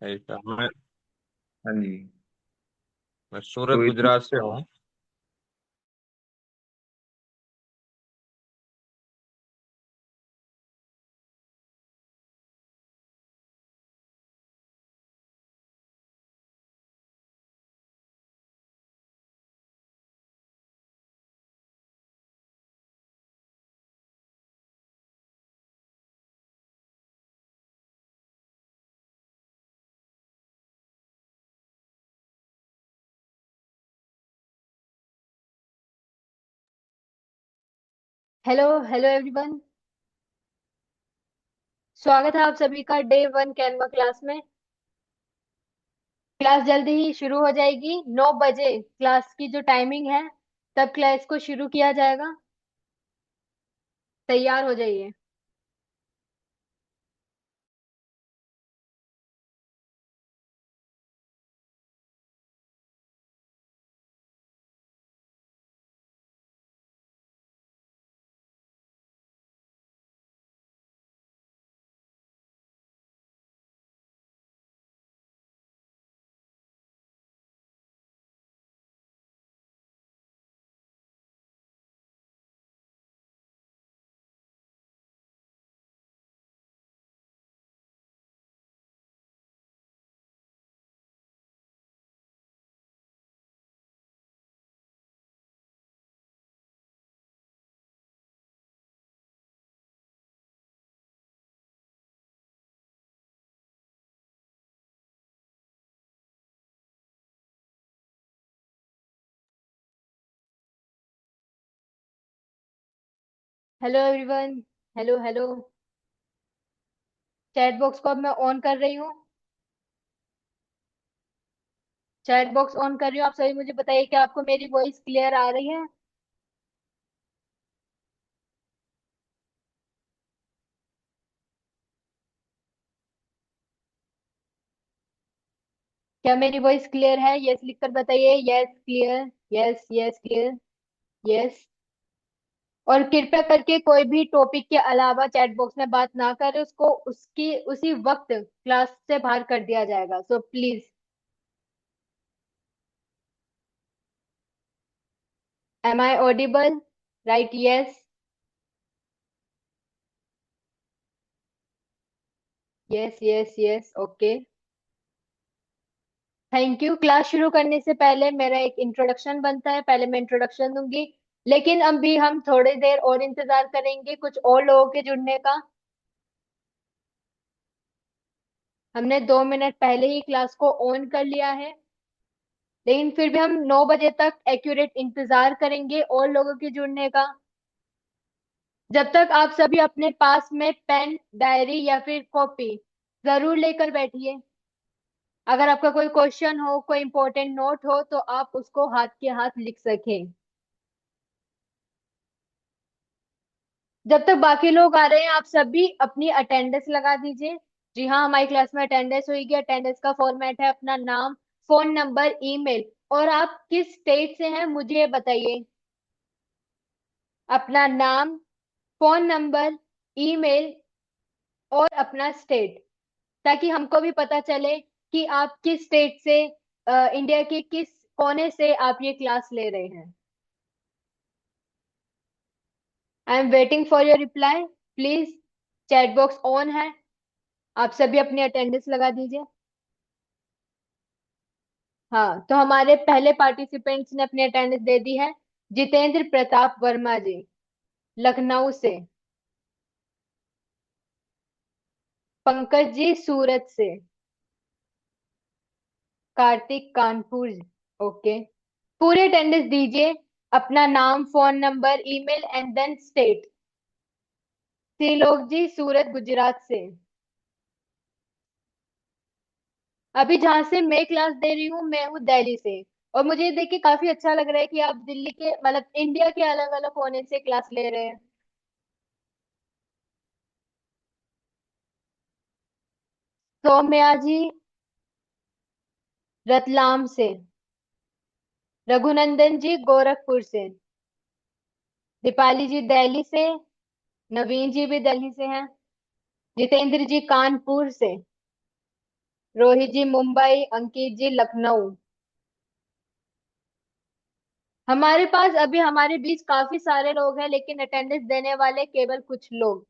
ऐसा हाँ जी। मैं सूरत तो इतनी गुजरात से हूँ। Hello hello everyone. स्वागत है आप सभी का डे वन कैनवा क्लास में। क्लास जल्दी ही शुरू हो जाएगी। 9 बजे क्लास की जो टाइमिंग है, तब क्लास को शुरू किया जाएगा। तैयार हो जाइए। Hello everyone. Hello hello. Chat box को अब मैं ऑन कर रही हूँ। चैट बॉक्स ऑन कर रही हूँ। आप सभी मुझे बताइए कि आपको मेरी वॉइस क्लियर आ रही है। क्या मेरी वॉइस क्लियर है? यस लिखकर बताइए। Yes clear. Yes yes clear. Yes. और कृपया करके कोई भी टॉपिक के अलावा चैट बॉक्स में बात ना करे, उसको उसकी उसी वक्त क्लास से बाहर कर दिया जाएगा। So please. Am I audible? Right. Yes yes yes yes. Okay. Thank you. Class शुरू करने से पहले मेरा एक इंट्रोडक्शन बनता है। पहले मैं इंट्रोडक्शन दूंगी, लेकिन अभी हम थोड़ी देर और इंतजार करेंगे कुछ और लोगों के जुड़ने का। हमने 2 मिनट पहले ही क्लास को ऑन कर लिया है, लेकिन फिर भी हम 9 बजे तक एक्यूरेट इंतजार करेंगे और लोगों के जुड़ने का। जब तक आप सभी अपने पास में पेन, डायरी या फिर कॉपी जरूर लेकर बैठिए। अगर आपका कोई क्वेश्चन हो, कोई इंपॉर्टेंट नोट हो, तो आप उसको हाथ के हाथ लिख सकें। जब तक बाकी लोग आ रहे हैं, आप सभी अपनी अटेंडेंस लगा दीजिए। जी हाँ, हमारी क्लास में अटेंडेंस होगी। अटेंडेंस का फॉर्मेट है अपना नाम, फोन नंबर, ईमेल, और आप किस स्टेट से हैं मुझे ये बताइए। अपना नाम, फोन नंबर, ईमेल और अपना स्टेट, ताकि हमको भी पता चले कि आप किस स्टेट से, इंडिया के किस कोने से आप ये क्लास ले रहे हैं। I am waiting for your reply. Please. Chat box on है। आप सभी अपनी अटेंडेंस लगा दीजिए। हाँ, तो हमारे पहले पार्टिसिपेंट्स ने अपनी अटेंडेंस दे दी है। जितेंद्र प्रताप वर्मा जी, लखनऊ से। पंकज जी, सूरत से। कार्तिक, कानपुर। ओके। पूरी अटेंडेंस दीजिए। अपना नाम, phone number, email and then state. Trilok ji, Surat Gujarat से। अभी जहां से मैं क्लास दे रही हूँ, मैं हूँ दिल्ली से। और मुझे ये देख के काफी अच्छा लग रहा है कि आप दिल्ली के, मतलब इंडिया के अलग अलग कोने से क्लास ले रहे हैं। सौम्या जी, रतलाम से। रघुनंदन जी, गोरखपुर से। दीपाली जी, दिल्ली से। नवीन जी भी दिल्ली से हैं। जितेंद्र जी, कानपुर से। रोहित जी मुंबई, अंकित जी लखनऊ। हमारे पास अभी हमारे बीच काफी सारे लोग हैं, लेकिन अटेंडेंस देने वाले केवल कुछ लोग।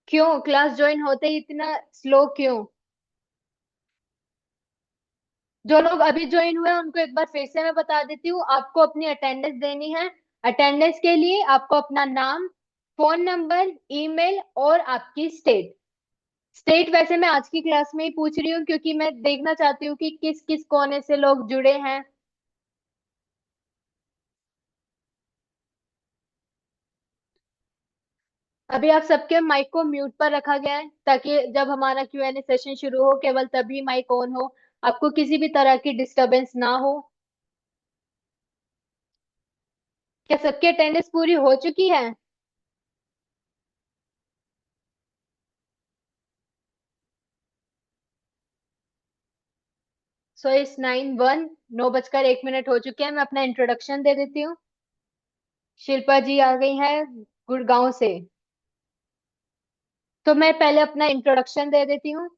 क्यों क्लास ज्वाइन होते ही इतना स्लो क्यों? जो लोग अभी ज्वाइन हुए हैं उनको एक बार फिर से मैं बता देती हूँ, आपको अपनी अटेंडेंस देनी है। अटेंडेंस के लिए आपको अपना नाम, फोन नंबर, ईमेल और आपकी स्टेट। स्टेट वैसे मैं आज की क्लास में ही पूछ रही हूँ, क्योंकि मैं देखना चाहती हूँ कि किस किस कोने से लोग जुड़े हैं। अभी आप सबके माइक को म्यूट पर रखा गया है, ताकि जब हमारा Q&A सेशन शुरू हो केवल तभी माइक ऑन हो, आपको किसी भी तरह की डिस्टरबेंस ना हो। क्या सबकी अटेंडेंस पूरी हो चुकी है? सो इस 9:01, 9:01 हो चुके हैं। मैं अपना इंट्रोडक्शन दे देती हूँ। शिल्पा जी आ गई हैं गुड़गांव से। तो मैं पहले अपना इंट्रोडक्शन दे देती हूँ।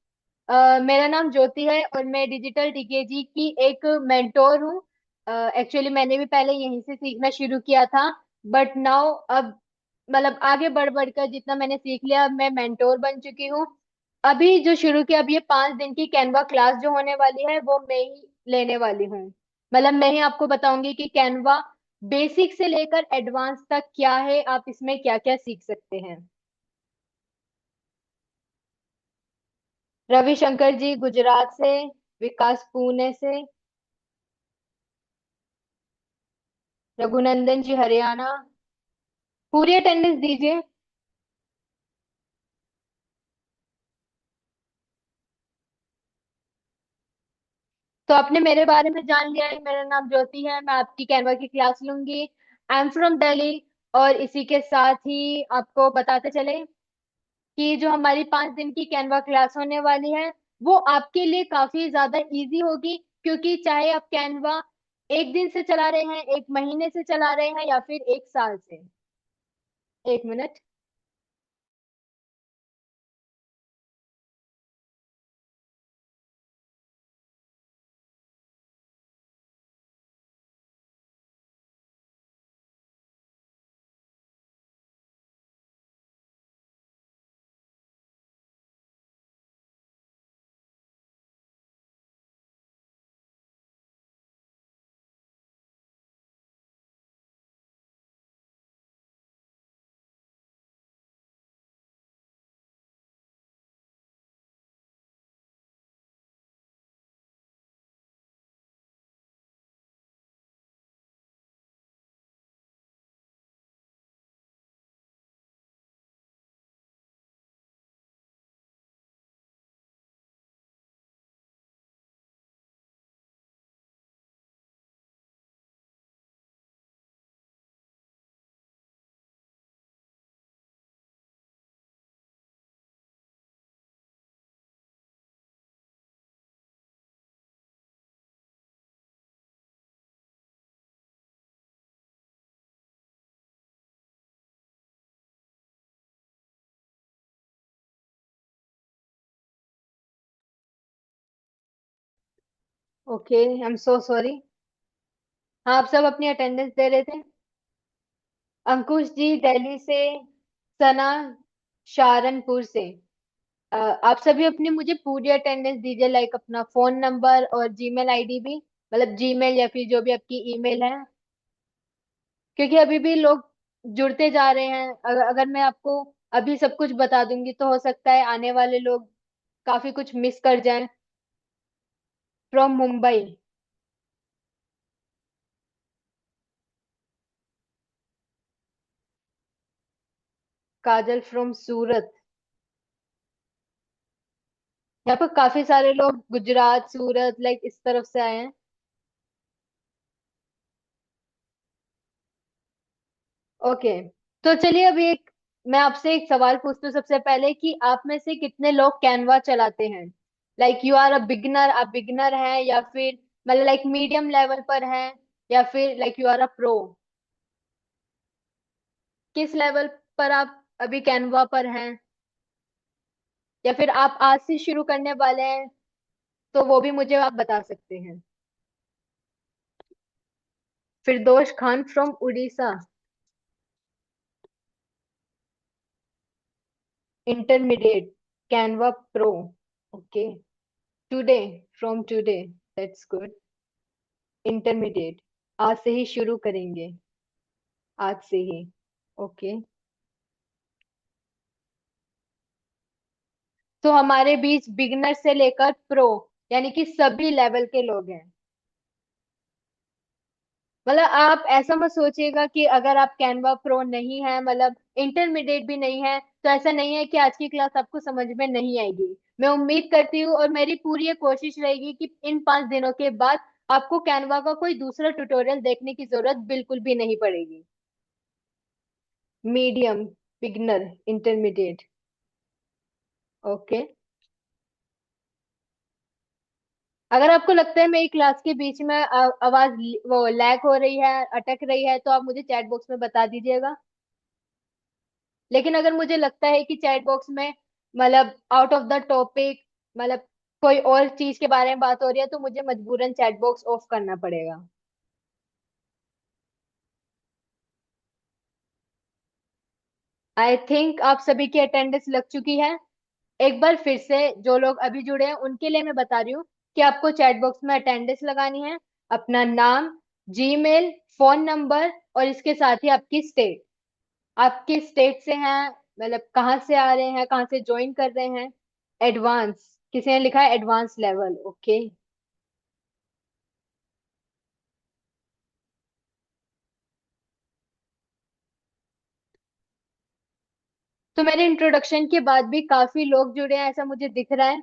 मेरा नाम ज्योति है और मैं डिजिटल डीकेजी की एक मेंटोर हूँ। एक्चुअली मैंने भी पहले यहीं से सीखना शुरू किया था, बट नाउ अब मतलब आगे बढ़ बढ़कर जितना मैंने सीख लिया, अब मैं मेंटोर बन चुकी हूँ। अभी जो शुरू किया, अब ये 5 दिन की कैनवा क्लास जो होने वाली है वो मैं ही लेने वाली हूँ। मतलब मैं ही आपको बताऊंगी कि कैनवा बेसिक से लेकर एडवांस तक क्या है, आप इसमें क्या क्या सीख सकते हैं। रविशंकर जी गुजरात से, विकास पुणे से, रघुनंदन जी हरियाणा। पूरी अटेंडेंस दीजिए। तो आपने मेरे बारे में जान लिया है, मेरा नाम ज्योति है, मैं आपकी कैनवा की क्लास लूंगी। I am from Delhi. और इसी के साथ ही आपको बताते चले कि जो हमारी 5 दिन की कैनवा क्लास होने वाली है वो आपके लिए काफी ज्यादा इजी होगी, क्योंकि चाहे आप कैनवा 1 दिन से चला रहे हैं, 1 महीने से चला रहे हैं, या फिर 1 साल से। 1 minute. Okay, I am so sorry. हाँ, आप सब अपनी अटेंडेंस दे रहे थे। अंकुश जी दिल्ली से, सना सहारनपुर से। आप सभी अपनी मुझे पूरी अटेंडेंस दीजिए, लाइक अपना फोन नंबर और जीमेल आईडी भी, मतलब जीमेल या फिर जो भी आपकी ईमेल है, क्योंकि अभी भी लोग जुड़ते जा रहे हैं। अगर मैं आपको अभी सब कुछ बता दूंगी तो हो सकता है आने वाले लोग काफी कुछ मिस कर जाएं। फ्रॉम मुंबई। काजल फ्रॉम सूरत। यहाँ पर काफी सारे लोग गुजरात, सूरत, लाइक इस तरफ से आए हैं। ओके। तो चलिए अभी एक मैं आपसे एक सवाल पूछती हूँ सबसे पहले, कि आप में से कितने लोग कैनवा चलाते हैं? Like you are a beginner, आप बिगनर हैं, या फिर मतलब लाइक मीडियम लेवल पर हैं, या फिर like you are a pro? किस लेवल पर आप अभी कैनवा पर हैं, या फिर आप आज से शुरू करने वाले हैं? तो वो भी मुझे आप बता सकते हैं। Firdaus Khan from Orissa. Intermediate, Canva pro. Okay. Today, from today, that's good. Intermediate, आज से ही शुरू करेंगे, आज से ही। ओके। तो हमारे बीच बिगनर से लेकर प्रो, यानी कि सभी लेवल के लोग हैं। मतलब आप ऐसा मत सोचिएगा कि अगर आप कैनवा प्रो नहीं है, मतलब इंटरमीडिएट भी नहीं है, तो ऐसा नहीं है कि आज की क्लास आपको समझ में नहीं आएगी। मैं उम्मीद करती हूँ और मेरी पूरी ये कोशिश रहेगी कि इन 5 दिनों के बाद आपको कैनवा का कोई दूसरा ट्यूटोरियल देखने की जरूरत बिल्कुल भी नहीं पड़ेगी। Medium, beginner, intermediate. ओके। अगर आपको लगता है मेरी क्लास के बीच में आवाज वो लैग हो रही है, अटक रही है, तो आप मुझे चैट बॉक्स में बता दीजिएगा। लेकिन अगर मुझे लगता है कि चैट बॉक्स में मतलब आउट ऑफ द टॉपिक, मतलब कोई और चीज के बारे में बात हो रही है, तो मुझे मजबूरन चैट बॉक्स ऑफ करना पड़ेगा। आई थिंक आप सभी की अटेंडेंस लग चुकी है। एक बार फिर से जो लोग अभी जुड़े हैं उनके लिए मैं बता रही हूँ कि आपको चैट बॉक्स में अटेंडेंस लगानी है, अपना नाम, जीमेल, फोन नंबर और इसके साथ ही आपकी स्टेट। आप किस स्टेट से हैं, मतलब कहाँ से आ रहे हैं, कहाँ से ज्वाइन कर रहे हैं। एडवांस, किसी ने लिखा है एडवांस लेवल। ओके। तो मेरे इंट्रोडक्शन के बाद भी काफी लोग जुड़े हैं ऐसा मुझे दिख रहा है।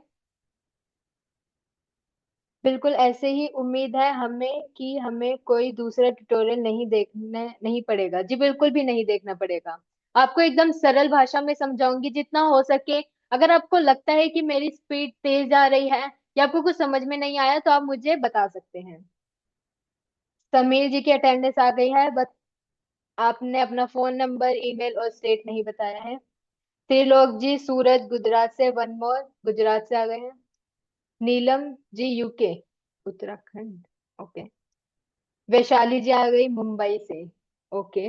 बिल्कुल ऐसे ही उम्मीद है हमें कि हमें कोई दूसरा ट्यूटोरियल नहीं देखना, नहीं पड़ेगा जी, बिल्कुल भी नहीं देखना पड़ेगा। आपको एकदम सरल भाषा में समझाऊंगी जितना हो सके। अगर आपको लगता है कि मेरी स्पीड तेज आ रही है या आपको कुछ समझ में नहीं आया, तो आप मुझे बता सकते हैं। समीर जी की अटेंडेंस आ गई है, बस आपने अपना फोन नंबर, ईमेल और स्टेट नहीं बताया है। त्रिलोक जी सूरत गुजरात से, वन मोर, गुजरात से आ गए हैं। नीलम जी यूके, उत्तराखंड। ओके। वैशाली जी आ गई मुंबई से। ओके।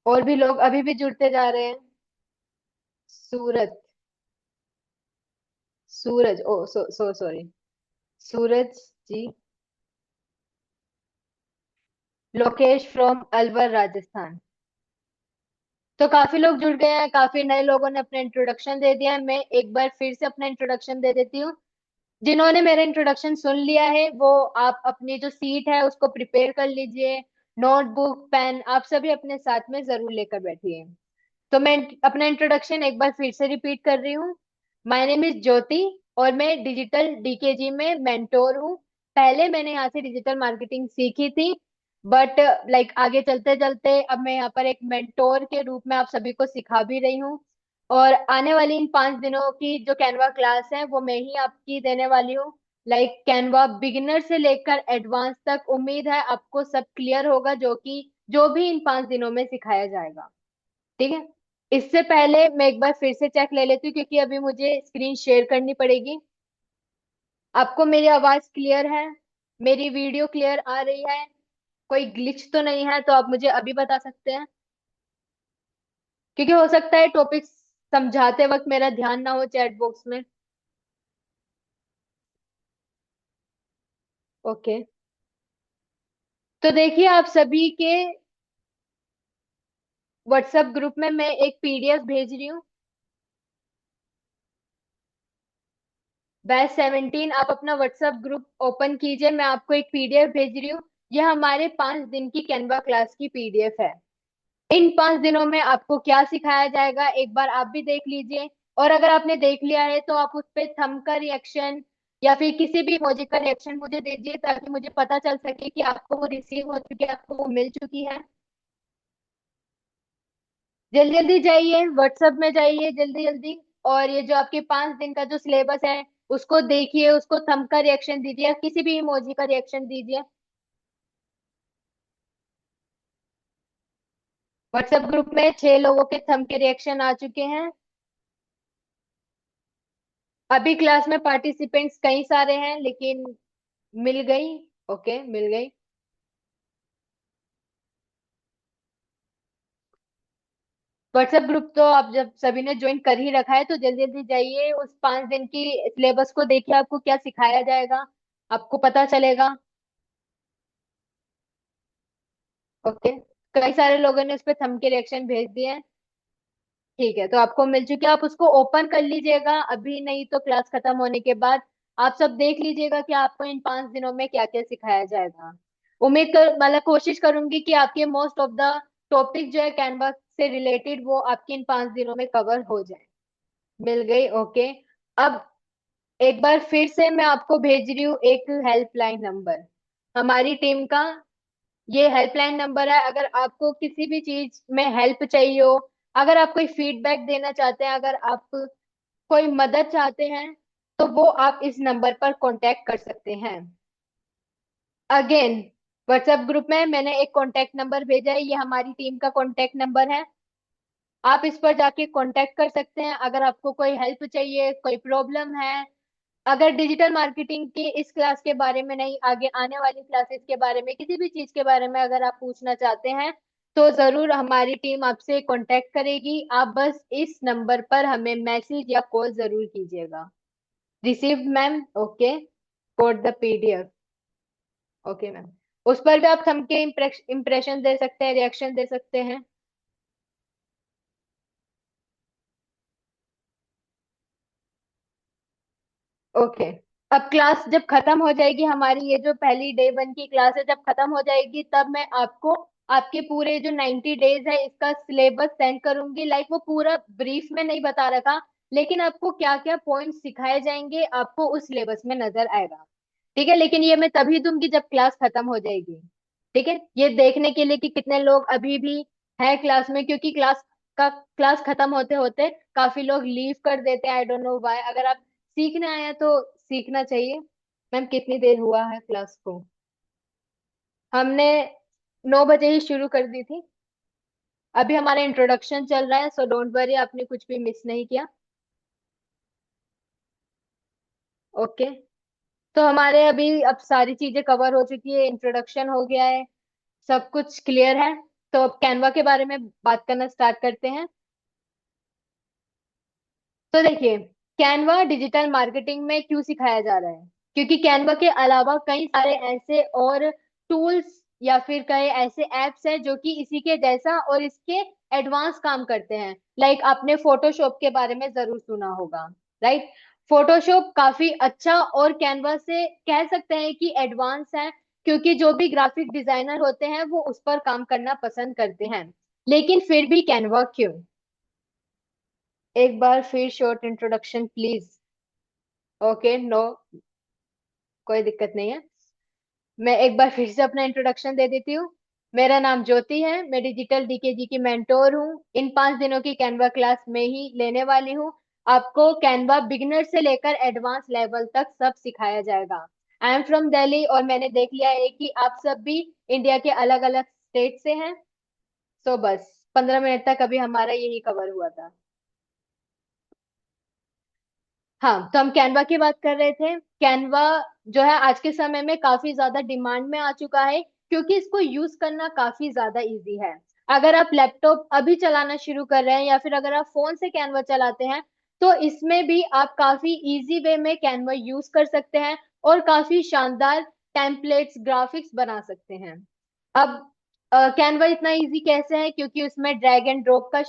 और भी लोग अभी भी जुड़ते जा रहे हैं। Surat, Suraj, oh so sorry, Suraj ji. Lokesh from Alwar Rajasthan. तो काफी लोग जुड़ गए हैं, काफी नए लोगों ने अपना इंट्रोडक्शन दे दिया है। मैं एक बार फिर से अपना इंट्रोडक्शन दे देती हूँ। जिन्होंने मेरा इंट्रोडक्शन सुन लिया है वो आप अपनी जो सीट है उसको प्रिपेयर कर लीजिए। नोटबुक, पेन आप सभी अपने साथ में जरूर लेकर बैठिए। तो मैं अपना इंट्रोडक्शन एक बार फिर से रिपीट कर रही हूँ। माय नेम इज ज्योति और मैं डिजिटल डीकेजी में मेंटोर हूँ। पहले मैंने यहाँ से डिजिटल मार्केटिंग सीखी थी, बट लाइक आगे चलते चलते अब मैं यहाँ पर एक मेंटोर के रूप में आप सभी को सिखा भी रही हूँ। और आने वाली इन 5 दिनों की जो कैनवा क्लास है वो मैं ही आपकी देने वाली हूँ। लाइक कैनवा बिगिनर से लेकर एडवांस तक उम्मीद है आपको सब क्लियर होगा, जो भी इन 5 दिनों में सिखाया जाएगा। ठीक है। इससे पहले मैं एक बार फिर से चेक ले लेती हूँ क्योंकि अभी मुझे स्क्रीन शेयर करनी पड़ेगी। आपको मेरी आवाज क्लियर है, मेरी वीडियो क्लियर आ रही है, कोई ग्लिच तो नहीं है, तो आप मुझे अभी बता सकते हैं। क्योंकि हो सकता है टॉपिक समझाते वक्त मेरा ध्यान ना हो चैट बॉक्स में। ओके। तो देखिए आप सभी के व्हाट्सएप ग्रुप में मैं एक पीडीएफ भेज रही हूँ। बैच 17 आप अपना व्हाट्सएप ग्रुप ओपन कीजिए, मैं आपको एक पीडीएफ भेज रही हूँ। यह हमारे 5 दिन की कैनवा क्लास की पीडीएफ है। इन 5 दिनों में आपको क्या सिखाया जाएगा एक बार आप भी देख लीजिए। और अगर आपने देख लिया है तो आप उस पे थंब का रिएक्शन या फिर किसी भी इमोजी का रिएक्शन मुझे दीजिए ताकि मुझे पता चल सके कि आपको वो रिसीव हो चुकी है, आपको वो मिल चुकी है। जल्दी जल्दी जाइए, व्हाट्सएप में जाइए जल्दी जल्दी। और ये जो आपके 5 दिन का जो सिलेबस है उसको देखिए, उसको थंब का रिएक्शन दीजिए, किसी भी इमोजी का रिएक्शन दीजिए। व्हाट्सएप ग्रुप में 6 लोगों के थंब के रिएक्शन आ चुके हैं। अभी क्लास में पार्टिसिपेंट्स कई सारे हैं लेकिन मिल गई। ओके, मिल गई। व्हाट्सएप ग्रुप तो आप जब सभी ने ज्वाइन कर ही रखा है तो जल्दी जल्दी जाइए, उस 5 दिन की सिलेबस को देखिए, आपको क्या सिखाया जाएगा आपको पता चलेगा। ओके, कई सारे लोगों ने उस पर थंब के रिएक्शन भेज दिए हैं। ठीक है, तो आपको मिल चुके हैं, आप उसको ओपन कर लीजिएगा अभी, नहीं तो क्लास खत्म होने के बाद आप सब देख लीजिएगा कि आपको इन 5 दिनों में क्या क्या सिखाया जाएगा। उम्मीद कर मतलब कोशिश करूंगी कि आपके मोस्ट ऑफ द टॉपिक जो है कैनवा से रिलेटेड वो आपके इन 5 दिनों में कवर हो जाए। मिल गई, ओके। अब एक बार फिर से मैं आपको भेज रही हूँ एक हेल्पलाइन नंबर, हमारी टीम का ये हेल्पलाइन नंबर है। अगर आपको किसी भी चीज में हेल्प चाहिए हो, अगर आप कोई फीडबैक देना चाहते हैं, अगर आप कोई मदद चाहते हैं, तो वो आप इस नंबर पर कांटेक्ट कर सकते हैं। अगेन, व्हाट्सएप ग्रुप में मैंने एक कांटेक्ट नंबर भेजा है, ये हमारी टीम का कांटेक्ट नंबर है। आप इस पर जाके कांटेक्ट कर सकते हैं अगर आपको कोई हेल्प चाहिए, कोई प्रॉब्लम है। अगर डिजिटल मार्केटिंग की इस क्लास के बारे में नहीं, आगे आने वाली क्लासेस के बारे में, किसी भी चीज के बारे में अगर आप पूछना चाहते हैं तो जरूर हमारी टीम आपसे कांटेक्ट करेगी। आप बस इस नंबर पर हमें मैसेज या कॉल जरूर कीजिएगा। Receive ma'am, okay. Code the PDF, okay ma'am. उस पर भी आप थंब के इम्प्रेशन दे सकते हैं, रिएक्शन दे सकते हैं। ओके, अब क्लास जब खत्म हो जाएगी, हमारी ये जो पहली डे 1 की क्लास है जब खत्म हो जाएगी, तब मैं आपको आपके पूरे जो 90 डेज है इसका सिलेबस सेंड करूंगी। लाइक वो पूरा ब्रीफ में नहीं बता रखा, लेकिन आपको क्या क्या पॉइंट्स सिखाए जाएंगे आपको उस सिलेबस में नजर आएगा। ठीक है, लेकिन ये मैं तभी दूंगी जब क्लास खत्म हो जाएगी। ठीक है, ये देखने के लिए कि कितने लोग अभी भी है क्लास में, क्योंकि क्लास खत्म होते होते काफी लोग लीव कर देते हैं, आई डोंट नो व्हाई। अगर आप सीखने आए हैं तो सीखना चाहिए। मैम कितनी देर हुआ है क्लास को? हमने 9 बजे ही शुरू कर दी थी। अभी हमारा इंट्रोडक्शन चल रहा है, सो डोंट वरी, आपने कुछ भी मिस नहीं किया। ओके, तो हमारे अभी अब सारी चीजें कवर हो चुकी है, इंट्रोडक्शन हो गया है, सब कुछ क्लियर है। तो अब कैनवा के बारे में बात करना स्टार्ट करते हैं। तो देखिए, कैनवा डिजिटल मार्केटिंग में क्यों सिखाया जा रहा है, क्योंकि कैनवा के अलावा कई सारे ऐसे और टूल्स या फिर कई ऐसे एप्स हैं जो कि इसी के जैसा और इसके एडवांस काम करते हैं। लाइक आपने फोटोशॉप के बारे में जरूर सुना होगा, राइट? फोटोशॉप काफी अच्छा और कैनवा से कह सकते हैं कि एडवांस है, क्योंकि जो भी ग्राफिक डिजाइनर होते हैं वो उस पर काम करना पसंद करते हैं। लेकिन फिर भी कैनवा क्यों? एक बार फिर short introduction please. Okay, no, कोई दिक्कत नहीं है। मैं एक बार फिर से अपना इंट्रोडक्शन दे देती हूँ। मेरा नाम ज्योति है, मैं डिजिटल डीकेजी की मेंटोर हूँ। इन 5 दिनों की कैनवा क्लास में ही लेने वाली हूँ। आपको कैनवा बिगिनर से लेकर एडवांस लेवल तक सब सिखाया जाएगा। आई एम फ्रॉम दिल्ली और मैंने देख लिया है कि आप सब भी इंडिया के अलग अलग स्टेट से हैं। सो बस 15 मिनट तक अभी हमारा यही कवर हुआ था। हाँ, तो हम कैनवा की बात कर रहे थे। कैनवा जो है आज के समय में काफी ज्यादा डिमांड में आ चुका है, क्योंकि इसको यूज करना काफी ज्यादा इजी है। अगर आप लैपटॉप अभी चलाना शुरू कर रहे हैं या फिर अगर आप फोन से कैनवा चलाते हैं, तो इसमें भी आप काफी इजी वे में कैनवा यूज कर सकते हैं और काफी शानदार टेम्पलेट्स ग्राफिक्स बना सकते हैं। अब कैनवा इतना इजी कैसे है, क्योंकि उसमें ड्रैग एंड ड्रॉप का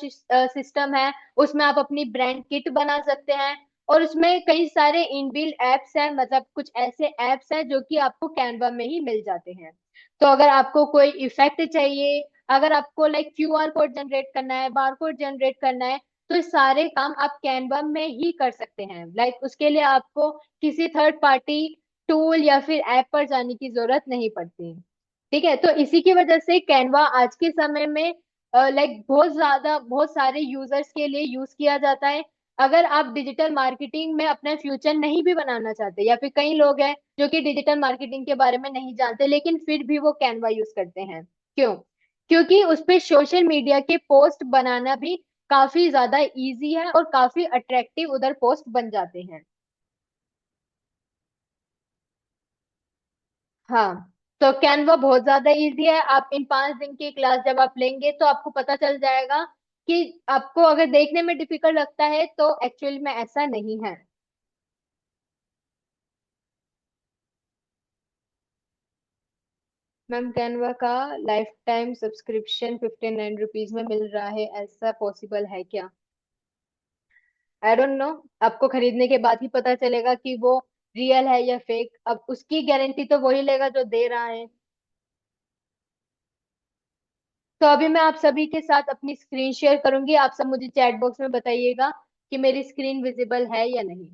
सिस्टम है। उसमें आप अपनी ब्रांड किट बना सकते हैं और उसमें कई सारे इनबिल्ट एप्स हैं, मतलब कुछ ऐसे एप्स हैं जो कि आपको कैनवा में ही मिल जाते हैं। तो अगर आपको कोई इफेक्ट चाहिए, अगर आपको लाइक क्यूआर कोड जनरेट करना है, बार कोड जनरेट करना है, तो ये सारे काम आप कैनवा में ही कर सकते हैं। लाइक उसके लिए आपको किसी थर्ड पार्टी टूल या फिर ऐप पर जाने की जरूरत नहीं पड़ती। ठीक है, तो इसी की वजह से कैनवा आज के समय में लाइक बहुत सारे यूजर्स के लिए यूज किया जाता है। अगर आप डिजिटल मार्केटिंग में अपना फ्यूचर नहीं भी बनाना चाहते, या फिर कई लोग हैं जो कि डिजिटल मार्केटिंग के बारे में नहीं जानते लेकिन फिर भी वो कैनवा यूज करते हैं, क्यों? क्योंकि उस पे सोशल मीडिया के पोस्ट बनाना भी काफी ज्यादा इजी है और काफी अट्रैक्टिव उधर पोस्ट बन जाते हैं। हाँ, तो कैनवा बहुत ज्यादा इजी है। आप इन 5 दिन की क्लास जब आप लेंगे तो आपको पता चल जाएगा कि आपको अगर देखने में डिफिकल्ट लगता है तो एक्चुअल में ऐसा नहीं है। मैम कैनवा का लाइफ टाइम सब्सक्रिप्शन 59 रुपीज में मिल रहा है, ऐसा पॉसिबल है क्या? I don't know. आपको खरीदने के बाद ही पता चलेगा कि वो रियल है या फेक। अब उसकी गारंटी तो वही लेगा जो दे रहा है। तो अभी मैं आप सभी के साथ अपनी स्क्रीन शेयर करूंगी, आप सब मुझे चैट बॉक्स में बताइएगा कि मेरी स्क्रीन विजिबल है या नहीं।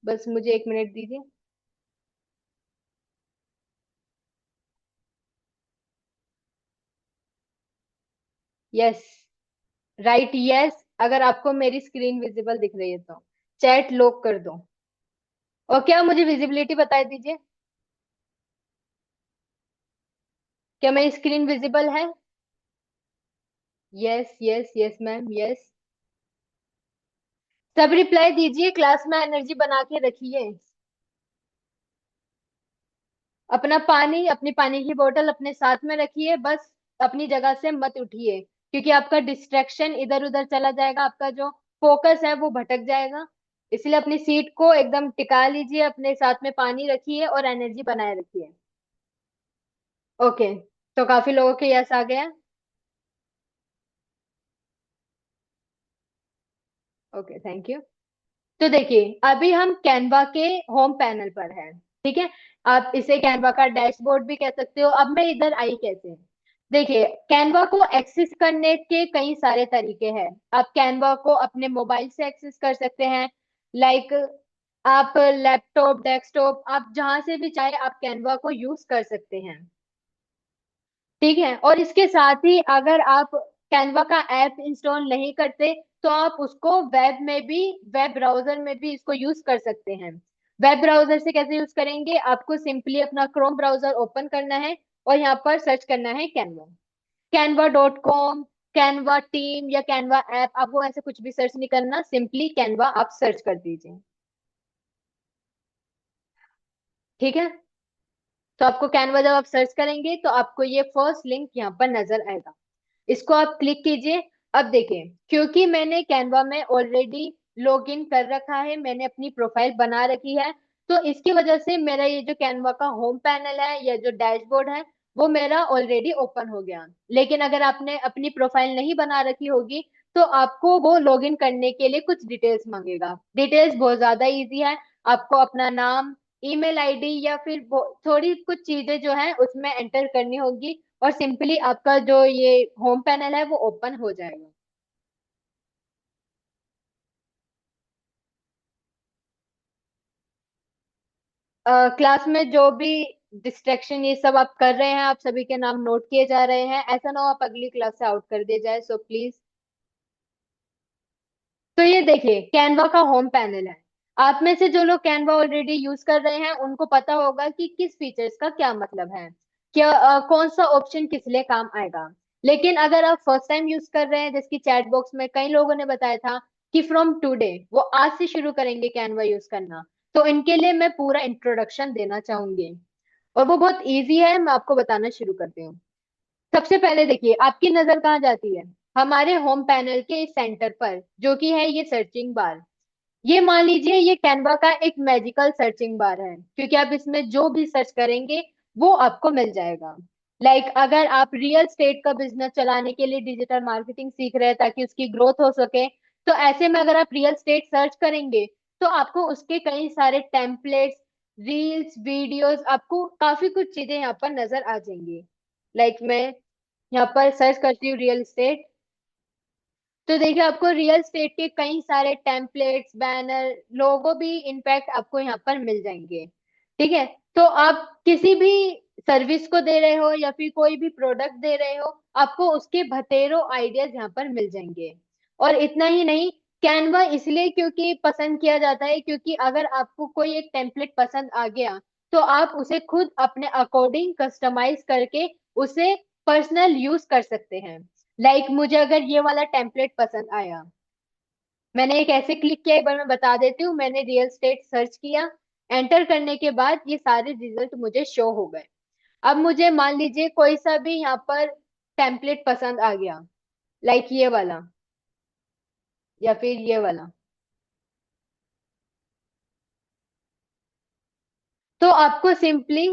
बस मुझे 1 मिनट दीजिए। Yes, right, yes. अगर आपको मेरी स्क्रीन विजिबल दिख रही है तो चैट लॉक कर दो। और क्या मुझे विजिबिलिटी बता दीजिए, क्या मेरी स्क्रीन विजिबल है? Yes yes yes ma'am, yes. सब रिप्लाई दीजिए, क्लास में एनर्जी बना के रखिए। अपना पानी, अपनी पानी की बोतल अपने साथ में रखिए, बस अपनी जगह से मत उठिए, क्योंकि आपका डिस्ट्रैक्शन इधर उधर चला जाएगा, आपका जो फोकस है वो भटक जाएगा। इसलिए अपनी सीट को एकदम टिका लीजिए, अपने साथ में पानी रखिए और एनर्जी बनाए रखिए। ओके, तो काफी लोगों के यस आ गया। Okay, thank you. तो देखिए अभी हम कैनवा के होम पैनल पर हैं, ठीक है। आप इसे कैनवा का डैशबोर्ड भी कह सकते हो। अब मैं इधर आई कैसे? देखिए, कैनवा को एक्सेस करने के कई सारे तरीके हैं। आप कैनवा को अपने मोबाइल से एक्सेस कर सकते हैं, लाइक आप लैपटॉप, डेस्कटॉप, आप जहां से भी चाहे आप कैनवा को यूज कर सकते हैं, ठीक है। और इसके साथ ही अगर आप कैनवा का ऐप इंस्टॉल नहीं करते तो आप उसको वेब में भी, वेब ब्राउजर में भी इसको यूज कर सकते हैं। वेब ब्राउजर से कैसे यूज करेंगे? आपको सिंपली अपना क्रोम ब्राउजर ओपन करना है और यहाँ पर सर्च करना है कैनवा, canva.com, कैनवा टीम या कैनवा ऐप। आपको ऐसे कुछ भी सर्च नहीं करना, सिंपली कैनवा आप सर्च कर दीजिए, ठीक है। तो आपको कैनवा जब आप सर्च करेंगे तो आपको ये फर्स्ट लिंक यहाँ पर नजर आएगा, इसको आप क्लिक कीजिए। अब देखिए, क्योंकि मैंने कैनवा में ऑलरेडी लॉग इन कर रखा है, मैंने अपनी प्रोफाइल बना रखी है, तो इसकी वजह से मेरा ये जो कैनवा का होम पैनल है या जो डैशबोर्ड है वो मेरा ऑलरेडी ओपन हो गया। लेकिन अगर आपने अपनी प्रोफाइल नहीं बना रखी होगी तो आपको वो लॉग इन करने के लिए कुछ डिटेल्स मांगेगा। डिटेल्स बहुत ज्यादा इजी है। आपको अपना नाम, ईमेल आईडी या फिर थोड़ी कुछ चीजें जो है उसमें एंटर करनी होगी और सिंपली आपका जो ये होम पैनल है वो ओपन हो जाएगा। क्लास में जो भी डिस्ट्रैक्शन ये सब आप कर रहे हैं, आप सभी के नाम नोट किए जा रहे हैं, ऐसा ना हो आप अगली क्लास से आउट कर दिए जाए, सो प्लीज। तो ये देखिए कैनवा का होम पैनल है। आप में से जो लोग कैनवा ऑलरेडी यूज कर रहे हैं उनको पता होगा कि किस फीचर्स का क्या मतलब है, क्या कौन सा ऑप्शन किस लिए काम आएगा। लेकिन अगर आप फर्स्ट टाइम यूज कर रहे हैं, जिसकी चैट बॉक्स में कई लोगों ने बताया था कि फ्रॉम टुडे वो आज से शुरू करेंगे कैनवा यूज करना, तो इनके लिए मैं पूरा इंट्रोडक्शन देना चाहूंगी। और वो बहुत इजी है, मैं आपको बताना शुरू करती हूँ। सबसे पहले देखिए आपकी नजर कहाँ जाती है? हमारे होम पैनल के सेंटर पर, जो कि है ये सर्चिंग बार। ये मान लीजिए ये कैनवा का एक मैजिकल सर्चिंग बार है, क्योंकि आप इसमें जो भी सर्च करेंगे वो आपको मिल जाएगा। लाइक अगर आप रियल स्टेट का बिजनेस चलाने के लिए डिजिटल मार्केटिंग सीख रहे हैं ताकि उसकी ग्रोथ हो सके, तो ऐसे में अगर आप रियल स्टेट सर्च करेंगे तो आपको उसके कई सारे टेम्पलेट्स, रील्स, वीडियोस, आपको काफी कुछ चीजें यहाँ पर नजर आ जाएंगी। लाइक मैं यहाँ पर सर्च करती हूँ रियल एस्टेट, तो देखिए आपको रियल एस्टेट के कई सारे टेम्पलेट्स, बैनर, लोगो भी इनफैक्ट आपको यहाँ पर मिल जाएंगे, ठीक है। तो आप किसी भी सर्विस को दे रहे हो या फिर कोई भी प्रोडक्ट दे रहे हो, आपको उसके बतेरों आइडियाज यहाँ पर मिल जाएंगे। और इतना ही नहीं, कैनवा इसलिए क्योंकि पसंद किया जाता है क्योंकि अगर आपको कोई एक टेम्पलेट पसंद आ गया तो आप उसे खुद अपने अकॉर्डिंग कस्टमाइज करके उसे पर्सनल यूज कर सकते हैं। लाइक मुझे अगर ये वाला टेम्पलेट पसंद आया, मैंने एक ऐसे क्लिक किया, एक बार मैं बता देती हूँ, मैंने रियल स्टेट सर्च किया, एंटर करने के बाद ये सारे रिजल्ट मुझे शो हो गए। अब मुझे मान लीजिए कोई सा भी यहाँ पर टेम्पलेट पसंद आ गया, लाइक ये वाला या फिर ये वाला, तो आपको सिंपली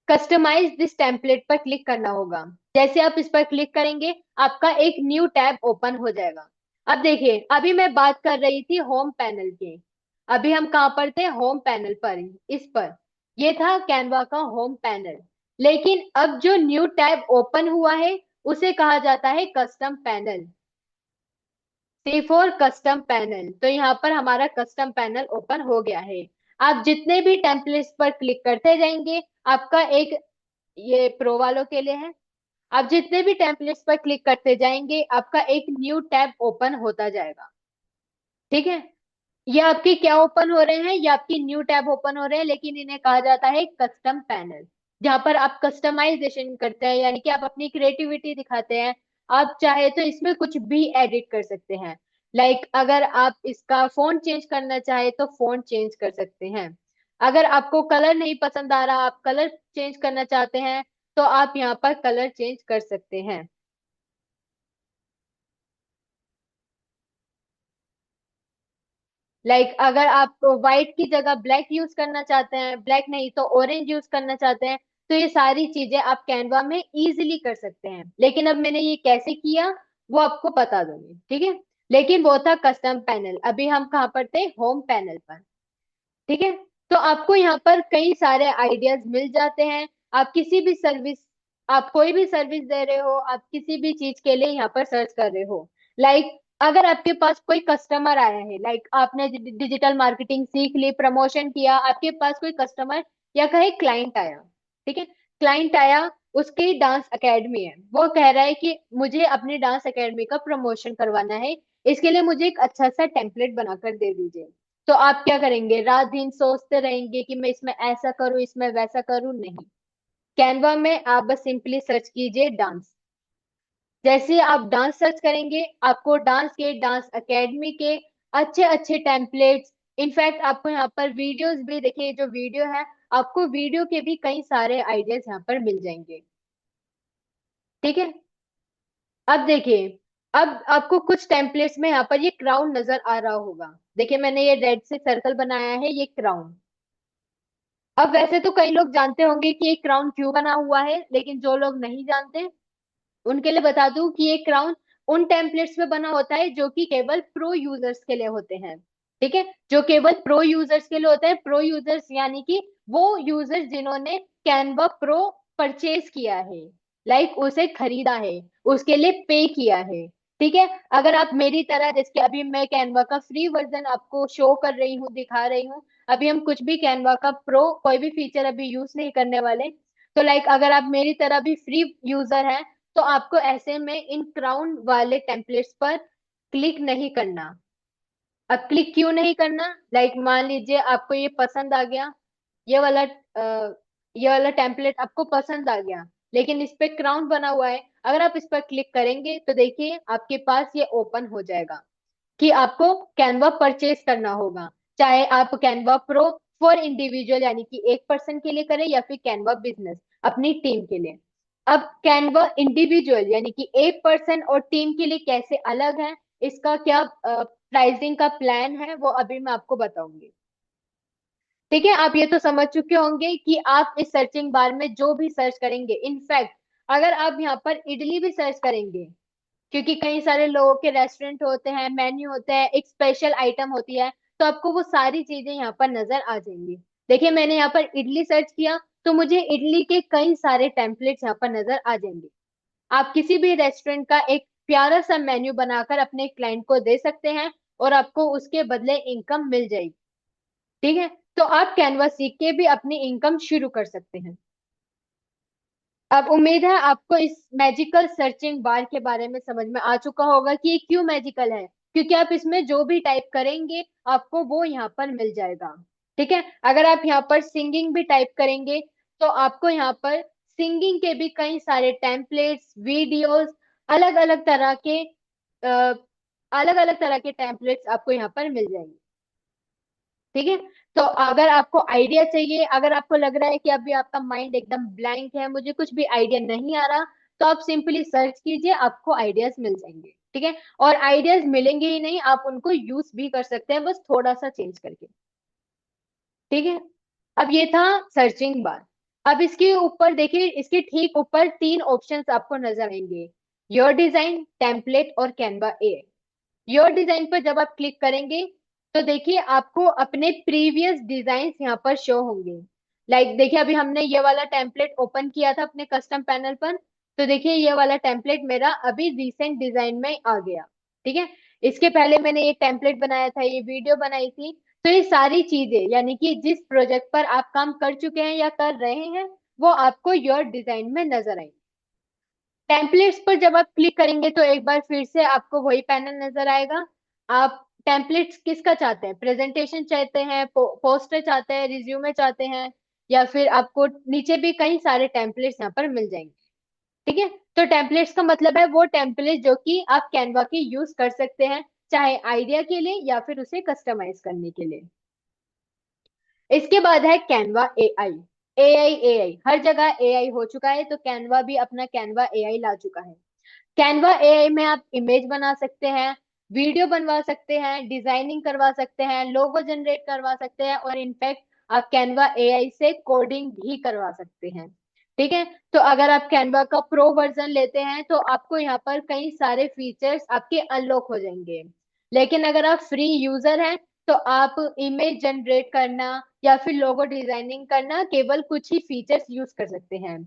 कस्टमाइज दिस टेम्पलेट पर क्लिक करना होगा। जैसे आप इस पर क्लिक करेंगे, आपका एक न्यू टैब ओपन हो जाएगा। अब देखिए, अभी मैं बात कर रही थी होम पैनल की, अभी हम कहाँ पर थे, होम पैनल पर, इस पर, ये था कैनवा का होम पैनल। लेकिन अब जो न्यू टैब ओपन हुआ है उसे कहा जाता है custom panel. C for custom panel. तो यहाँ पर हमारा कस्टम पैनल ओपन हो गया है। आप जितने भी टेम्पलेट्स पर क्लिक करते जाएंगे, आपका एक, ये प्रो वालों के लिए है, आप जितने भी टेम्पलेट्स पर क्लिक करते जाएंगे आपका एक न्यू टैब ओपन होता जाएगा। ठीक है, ये आपके क्या ओपन हो रहे हैं, ये आपकी न्यू टैब ओपन हो रहे हैं, लेकिन इन्हें कहा जाता है कस्टम पैनल, जहां पर आप कस्टमाइजेशन करते हैं, यानी कि आप अपनी क्रिएटिविटी दिखाते हैं। आप चाहे तो इसमें कुछ भी एडिट कर सकते हैं। लाइक अगर आप इसका फॉन्ट चेंज करना चाहे तो फॉन्ट चेंज कर सकते हैं। अगर आपको कलर नहीं पसंद आ रहा, आप कलर चेंज करना चाहते हैं, तो आप यहाँ पर कलर चेंज कर सकते हैं। लाइक अगर आप व्हाइट की जगह ब्लैक यूज करना चाहते हैं, ब्लैक नहीं तो ऑरेंज यूज करना चाहते हैं, तो ये सारी चीजें आप कैनवा में इजीली कर सकते हैं। लेकिन अब मैंने ये कैसे किया वो आपको बता दूंगी, ठीक है। लेकिन वो था कस्टम पैनल, अभी हम कहाँ पर थे, होम पैनल पर। ठीक है, तो आपको यहाँ पर कई सारे आइडियाज मिल जाते हैं। आप किसी भी सर्विस, आप कोई भी सर्विस दे रहे हो, आप किसी भी चीज के लिए यहाँ पर सर्च कर रहे हो। लाइक अगर आपके पास कोई कस्टमर आया है, लाइक आपने डिजिटल मार्केटिंग सीख ली, प्रमोशन किया, आपके पास कोई कस्टमर या कहे क्लाइंट आया, ठीक है, क्लाइंट आया, उसकी डांस एकेडमी है, वो कह रहा है कि मुझे अपनी डांस एकेडमी का प्रमोशन करवाना है, इसके लिए मुझे एक अच्छा सा टेम्पलेट बनाकर दे दीजिए। तो आप क्या करेंगे, रात दिन सोचते रहेंगे कि मैं इसमें ऐसा करूं, इसमें वैसा करूं, नहीं। कैनवा में आप बस सिंपली सर्च कीजिए डांस। जैसे आप डांस सर्च करेंगे, आपको डांस के, डांस एकेडमी के अच्छे अच्छे टेम्पलेट्स, इनफैक्ट आपको यहाँ पर वीडियोस भी, देखिए जो वीडियो है, आपको वीडियो के भी कई सारे आइडियाज यहाँ पर मिल जाएंगे। ठीक है, अब देखिए, अब आपको कुछ टेम्पलेट्स में यहाँ पर ये क्राउन नजर आ रहा होगा। देखिए मैंने ये रेड से सर्कल बनाया है, ये क्राउन। अब वैसे तो कई लोग जानते होंगे कि ये क्राउन क्यों बना हुआ है, लेकिन जो लोग नहीं जानते उनके लिए बता दूं कि ये क्राउन उन टेम्पलेट्स पे बना होता है जो कि केवल प्रो यूजर्स के लिए होते हैं। ठीक है, जो केवल प्रो यूजर्स के लिए होते हैं, प्रो यूजर्स यानी कि वो यूजर्स जिन्होंने कैनवा प्रो परचेज किया है, लाइक उसे खरीदा है, उसके लिए पे किया है। ठीक है, अगर आप मेरी तरह, जैसे कि अभी मैं कैनवा का फ्री वर्जन आपको शो कर रही हूँ, दिखा रही हूँ, अभी हम कुछ भी कैनवा का प्रो कोई भी फीचर अभी यूज नहीं करने वाले, तो लाइक अगर आप मेरी तरह भी फ्री यूजर हैं, तो आपको ऐसे में इन क्राउन वाले टेम्पलेट्स पर क्लिक नहीं करना। अब क्लिक क्यों नहीं करना, लाइक मान लीजिए आपको ये पसंद आ गया, ये वाला ये वाला टेम्पलेट आपको पसंद आ गया, लेकिन इस पे क्राउन बना हुआ है, अगर आप इस पर क्लिक करेंगे तो देखिए आपके पास ये ओपन हो जाएगा कि आपको कैनवा परचेज करना होगा। चाहे आप कैनवा प्रो फॉर इंडिविजुअल यानी कि एक पर्सन के लिए करें, या फिर कैनवा बिजनेस अपनी टीम के लिए। अब कैनवा इंडिविजुअल यानी कि एक पर्सन और टीम के लिए कैसे अलग है, इसका क्या प्राइसिंग का प्लान है, वो अभी मैं आपको बताऊंगी। ठीक है, आप ये तो समझ चुके होंगे कि आप इस सर्चिंग बार में जो भी सर्च करेंगे, इनफैक्ट अगर आप यहाँ पर इडली भी सर्च करेंगे, क्योंकि कई सारे लोगों के रेस्टोरेंट होते हैं, मेन्यू होते हैं, एक स्पेशल आइटम होती है, तो आपको वो सारी चीजें यहाँ पर नजर आ जाएंगी। देखिए मैंने यहाँ पर इडली सर्च किया, तो मुझे इडली के कई सारे टेम्पलेट्स यहाँ पर नजर आ जाएंगे। आप किसी भी रेस्टोरेंट का एक प्यारा सा मेन्यू बनाकर अपने क्लाइंट को दे सकते हैं, और आपको उसके बदले इनकम मिल जाएगी। ठीक है, तो आप कैनवा सीख के भी अपनी इनकम शुरू कर सकते हैं। अब उम्मीद है आपको इस मैजिकल सर्चिंग बार के बारे में समझ में आ चुका होगा कि ये क्यों मैजिकल है, क्योंकि आप इसमें जो भी टाइप करेंगे आपको वो यहाँ पर मिल जाएगा। ठीक है, अगर आप यहाँ पर सिंगिंग भी टाइप करेंगे तो आपको यहाँ पर सिंगिंग के भी कई सारे टेम्पलेट्स, वीडियोस, अलग अलग तरह के अलग अलग तरह के टेम्पलेट्स आपको यहाँ पर मिल जाएंगे। ठीक है। तो अगर आपको आइडिया चाहिए, अगर आपको लग रहा है कि अभी आपका माइंड एकदम ब्लैंक है, मुझे कुछ भी आइडिया नहीं आ रहा, तो आप सिंपली सर्च कीजिए, आपको आइडियाज मिल जाएंगे। ठीक है। और आइडियाज मिलेंगे ही नहीं, आप उनको यूज भी कर सकते हैं, बस थोड़ा सा चेंज करके। ठीक है। अब ये था सर्चिंग बार। अब इसके ऊपर देखिए, इसके ठीक ऊपर तीन ऑप्शंस आपको नजर आएंगे, योर डिजाइन, टेम्पलेट और कैनवा ए। योर डिजाइन पर जब आप क्लिक करेंगे तो देखिए आपको अपने प्रीवियस डिजाइन यहाँ पर शो होंगे। लाइक देखिए, अभी हमने ये वाला टेम्पलेट ओपन किया था अपने कस्टम पैनल पर, तो देखिए ये वाला टेम्पलेट मेरा अभी रिसेंट डिजाइन में आ गया। ठीक है। इसके पहले मैंने ये टेम्पलेट बनाया था, ये वीडियो बनाई थी। तो ये सारी चीजें, यानी कि जिस प्रोजेक्ट पर आप काम कर चुके हैं या कर रहे हैं, वो आपको योर डिजाइन में नजर आएंगे। टेम्पलेट्स पर जब आप क्लिक करेंगे तो एक बार फिर से आपको वही पैनल नजर आएगा। आप टेम्पलेट्स किसका चाहते हैं, प्रेजेंटेशन चाहते हैं, पोस्टर चाहते हैं, रिज्यूमे चाहते हैं, या फिर आपको नीचे भी कई सारे टेम्पलेट्स यहाँ पर मिल जाएंगे। ठीक है। तो टेम्पलेट्स का मतलब है वो टेम्पलेट जो कि आप कैनवा के यूज कर सकते हैं, चाहे आइडिया के लिए या फिर उसे कस्टमाइज करने के लिए। इसके बाद है कैनवा एआई। एआई हर जगह एआई हो चुका है, तो कैनवा भी अपना कैनवा एआई ला चुका है। कैनवा एआई में आप इमेज बना सकते हैं, वीडियो बनवा सकते हैं, डिजाइनिंग करवा सकते हैं, लोगो जनरेट करवा सकते हैं, और इनफैक्ट आप कैनवा एआई से कोडिंग भी करवा सकते हैं। ठीक है। तो अगर आप कैनवा का प्रो वर्जन लेते हैं तो आपको यहाँ पर कई सारे फीचर्स आपके अनलॉक हो जाएंगे। लेकिन अगर आप फ्री यूजर हैं तो आप इमेज जनरेट करना या फिर लोगो डिजाइनिंग करना केवल कुछ ही फीचर्स यूज कर सकते हैं।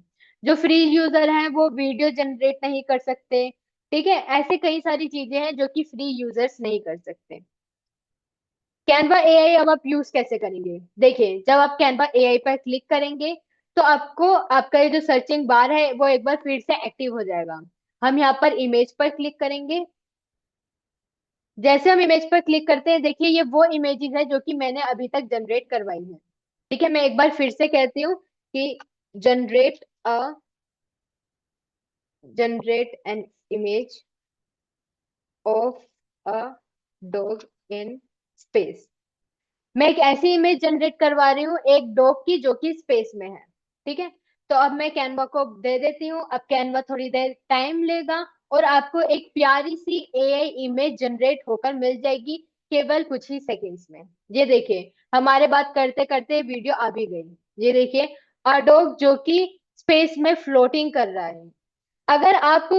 जो फ्री यूजर हैं वो वीडियो जनरेट नहीं कर सकते। ठीक है। ऐसे कई सारी चीजें हैं जो कि फ्री यूजर्स नहीं कर सकते। कैनवा एआई अब आप यूज कैसे करेंगे, देखिए जब आप कैनवा एआई पर क्लिक करेंगे तो आपको आपका ये जो सर्चिंग बार है वो एक बार फिर से एक्टिव हो जाएगा। हम यहाँ पर इमेज पर क्लिक करेंगे। जैसे हम इमेज पर क्लिक करते हैं, देखिए ये वो इमेजेस है जो कि मैंने अभी तक जनरेट करवाई है। ठीक है। मैं एक बार फिर से कहती हूँ कि generate a generate an image of a dog in space. मैं एक ऐसी इमेज जनरेट करवा रही हूँ एक डॉग की जो कि स्पेस में है। ठीक है। तो अब मैं कैनवा को दे देती हूँ, अब कैनवा थोड़ी देर टाइम लेगा और आपको एक प्यारी सी एआई इमेज जनरेट होकर मिल जाएगी केवल कुछ ही सेकंड्स में। ये देखिए, हमारे बात करते करते वीडियो आ भी गई। ये देखिए, अ डॉग जो कि स्पेस में फ्लोटिंग कर रहा है। अगर आप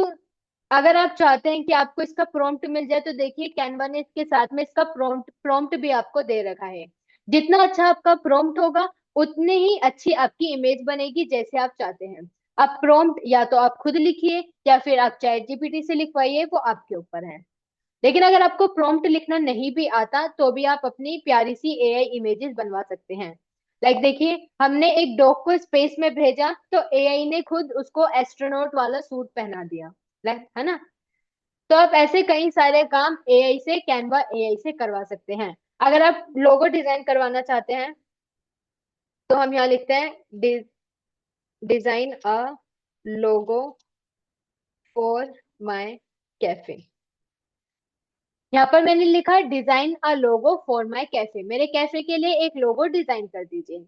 अगर आप चाहते हैं कि आपको इसका प्रॉम्प्ट मिल जाए तो देखिए कैनवा ने इसके साथ में इसका प्रॉम्प्ट भी आपको दे रखा है। जितना अच्छा आपका प्रॉम्प्ट होगा उतनी ही अच्छी आपकी इमेज बनेगी जैसे आप चाहते हैं। आप प्रॉम्प्ट या तो आप खुद लिखिए या फिर आप चैट जीपीटी से लिखवाइए, वो आपके ऊपर है। लेकिन अगर आपको प्रॉम्प्ट लिखना नहीं भी आता तो भी आप अपनी प्यारी सी एआई इमेजेस बनवा सकते हैं। लाइक देखिए, हमने एक डॉग को स्पेस में भेजा तो एआई ने खुद उसको एस्ट्रोनॉट वाला सूट पहना दिया। लाइक है ना। तो आप ऐसे कई सारे काम एआई से, कैनवा एआई से करवा सकते हैं। अगर आप लोगो डिजाइन करवाना चाहते हैं तो हम यहाँ लिखते हैं design a logo for my cafe. यहाँ पर मैंने लिखा design a logo for my cafe, मेरे कैफे के लिए एक लोगो डिजाइन कर दीजिए।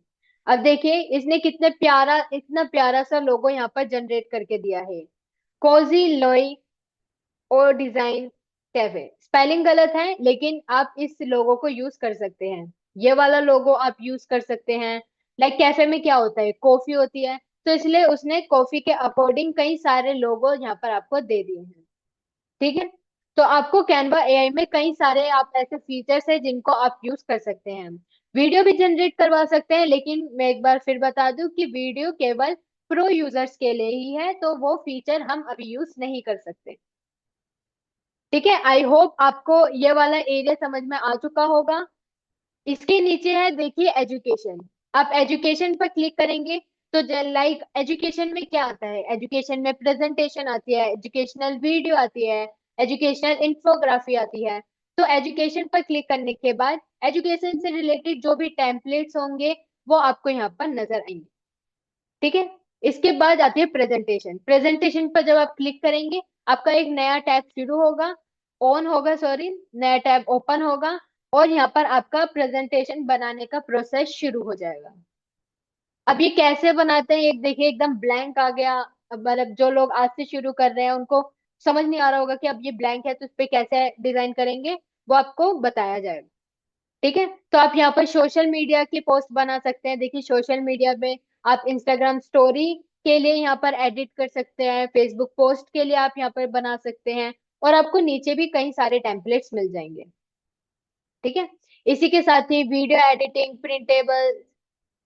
अब देखिए इसने कितने प्यारा, इतना प्यारा सा लोगो यहाँ पर जनरेट करके दिया है, कोजी लोई और डिजाइन कैफे। स्पेलिंग गलत है लेकिन आप इस लोगो को यूज कर सकते हैं। ये वाला लोगो आप यूज कर सकते हैं। लाइक कैफे में क्या होता है, कॉफी होती है, तो इसलिए उसने कॉफी के अकॉर्डिंग कई सारे लोगो यहाँ पर आपको दे दिए हैं। ठीक है। तो आपको कैनवा एआई में कई सारे आप ऐसे फीचर्स है जिनको आप यूज कर सकते हैं। वीडियो भी जनरेट करवा सकते हैं, लेकिन मैं एक बार फिर बता दूं कि वीडियो केवल प्रो यूजर्स के लिए ही है, तो वो फीचर हम अभी यूज नहीं कर सकते। ठीक है। आई होप आपको ये वाला एरिया समझ में आ चुका होगा। इसके नीचे है देखिए एजुकेशन। आप एजुकेशन पर क्लिक करेंगे तो लाइक एजुकेशन में क्या आता है, एजुकेशन में प्रेजेंटेशन आती है, एजुकेशनल वीडियो आती है, एजुकेशनल इंफोग्राफी आती है। तो एजुकेशन पर क्लिक करने के बाद एजुकेशन से रिलेटेड जो भी टेम्पलेट्स होंगे वो आपको यहाँ पर नजर आएंगे। ठीक है। इसके बाद आती है प्रेजेंटेशन। प्रेजेंटेशन पर जब आप क्लिक करेंगे, आपका एक नया टैब शुरू होगा, ऑन होगा, सॉरी, नया टैब ओपन होगा, और यहाँ पर आपका प्रेजेंटेशन बनाने का प्रोसेस शुरू हो जाएगा। अब ये कैसे बनाते हैं, एक देखिए एकदम ब्लैंक आ गया। अब मतलब जो लोग आज से शुरू कर रहे हैं उनको समझ नहीं आ रहा होगा कि अब ये ब्लैंक है तो इस पे कैसे डिजाइन करेंगे, वो आपको बताया जाएगा। ठीक है, तो आप यहाँ पर सोशल मीडिया की पोस्ट बना सकते हैं। देखिए सोशल मीडिया में आप इंस्टाग्राम स्टोरी के लिए यहाँ पर एडिट कर सकते हैं, फेसबुक पोस्ट के लिए आप यहाँ पर बना सकते हैं, और आपको नीचे भी कई सारे टेम्पलेट्स मिल जाएंगे। ठीक है, इसी के साथ ही वीडियो एडिटिंग, प्रिंटेबल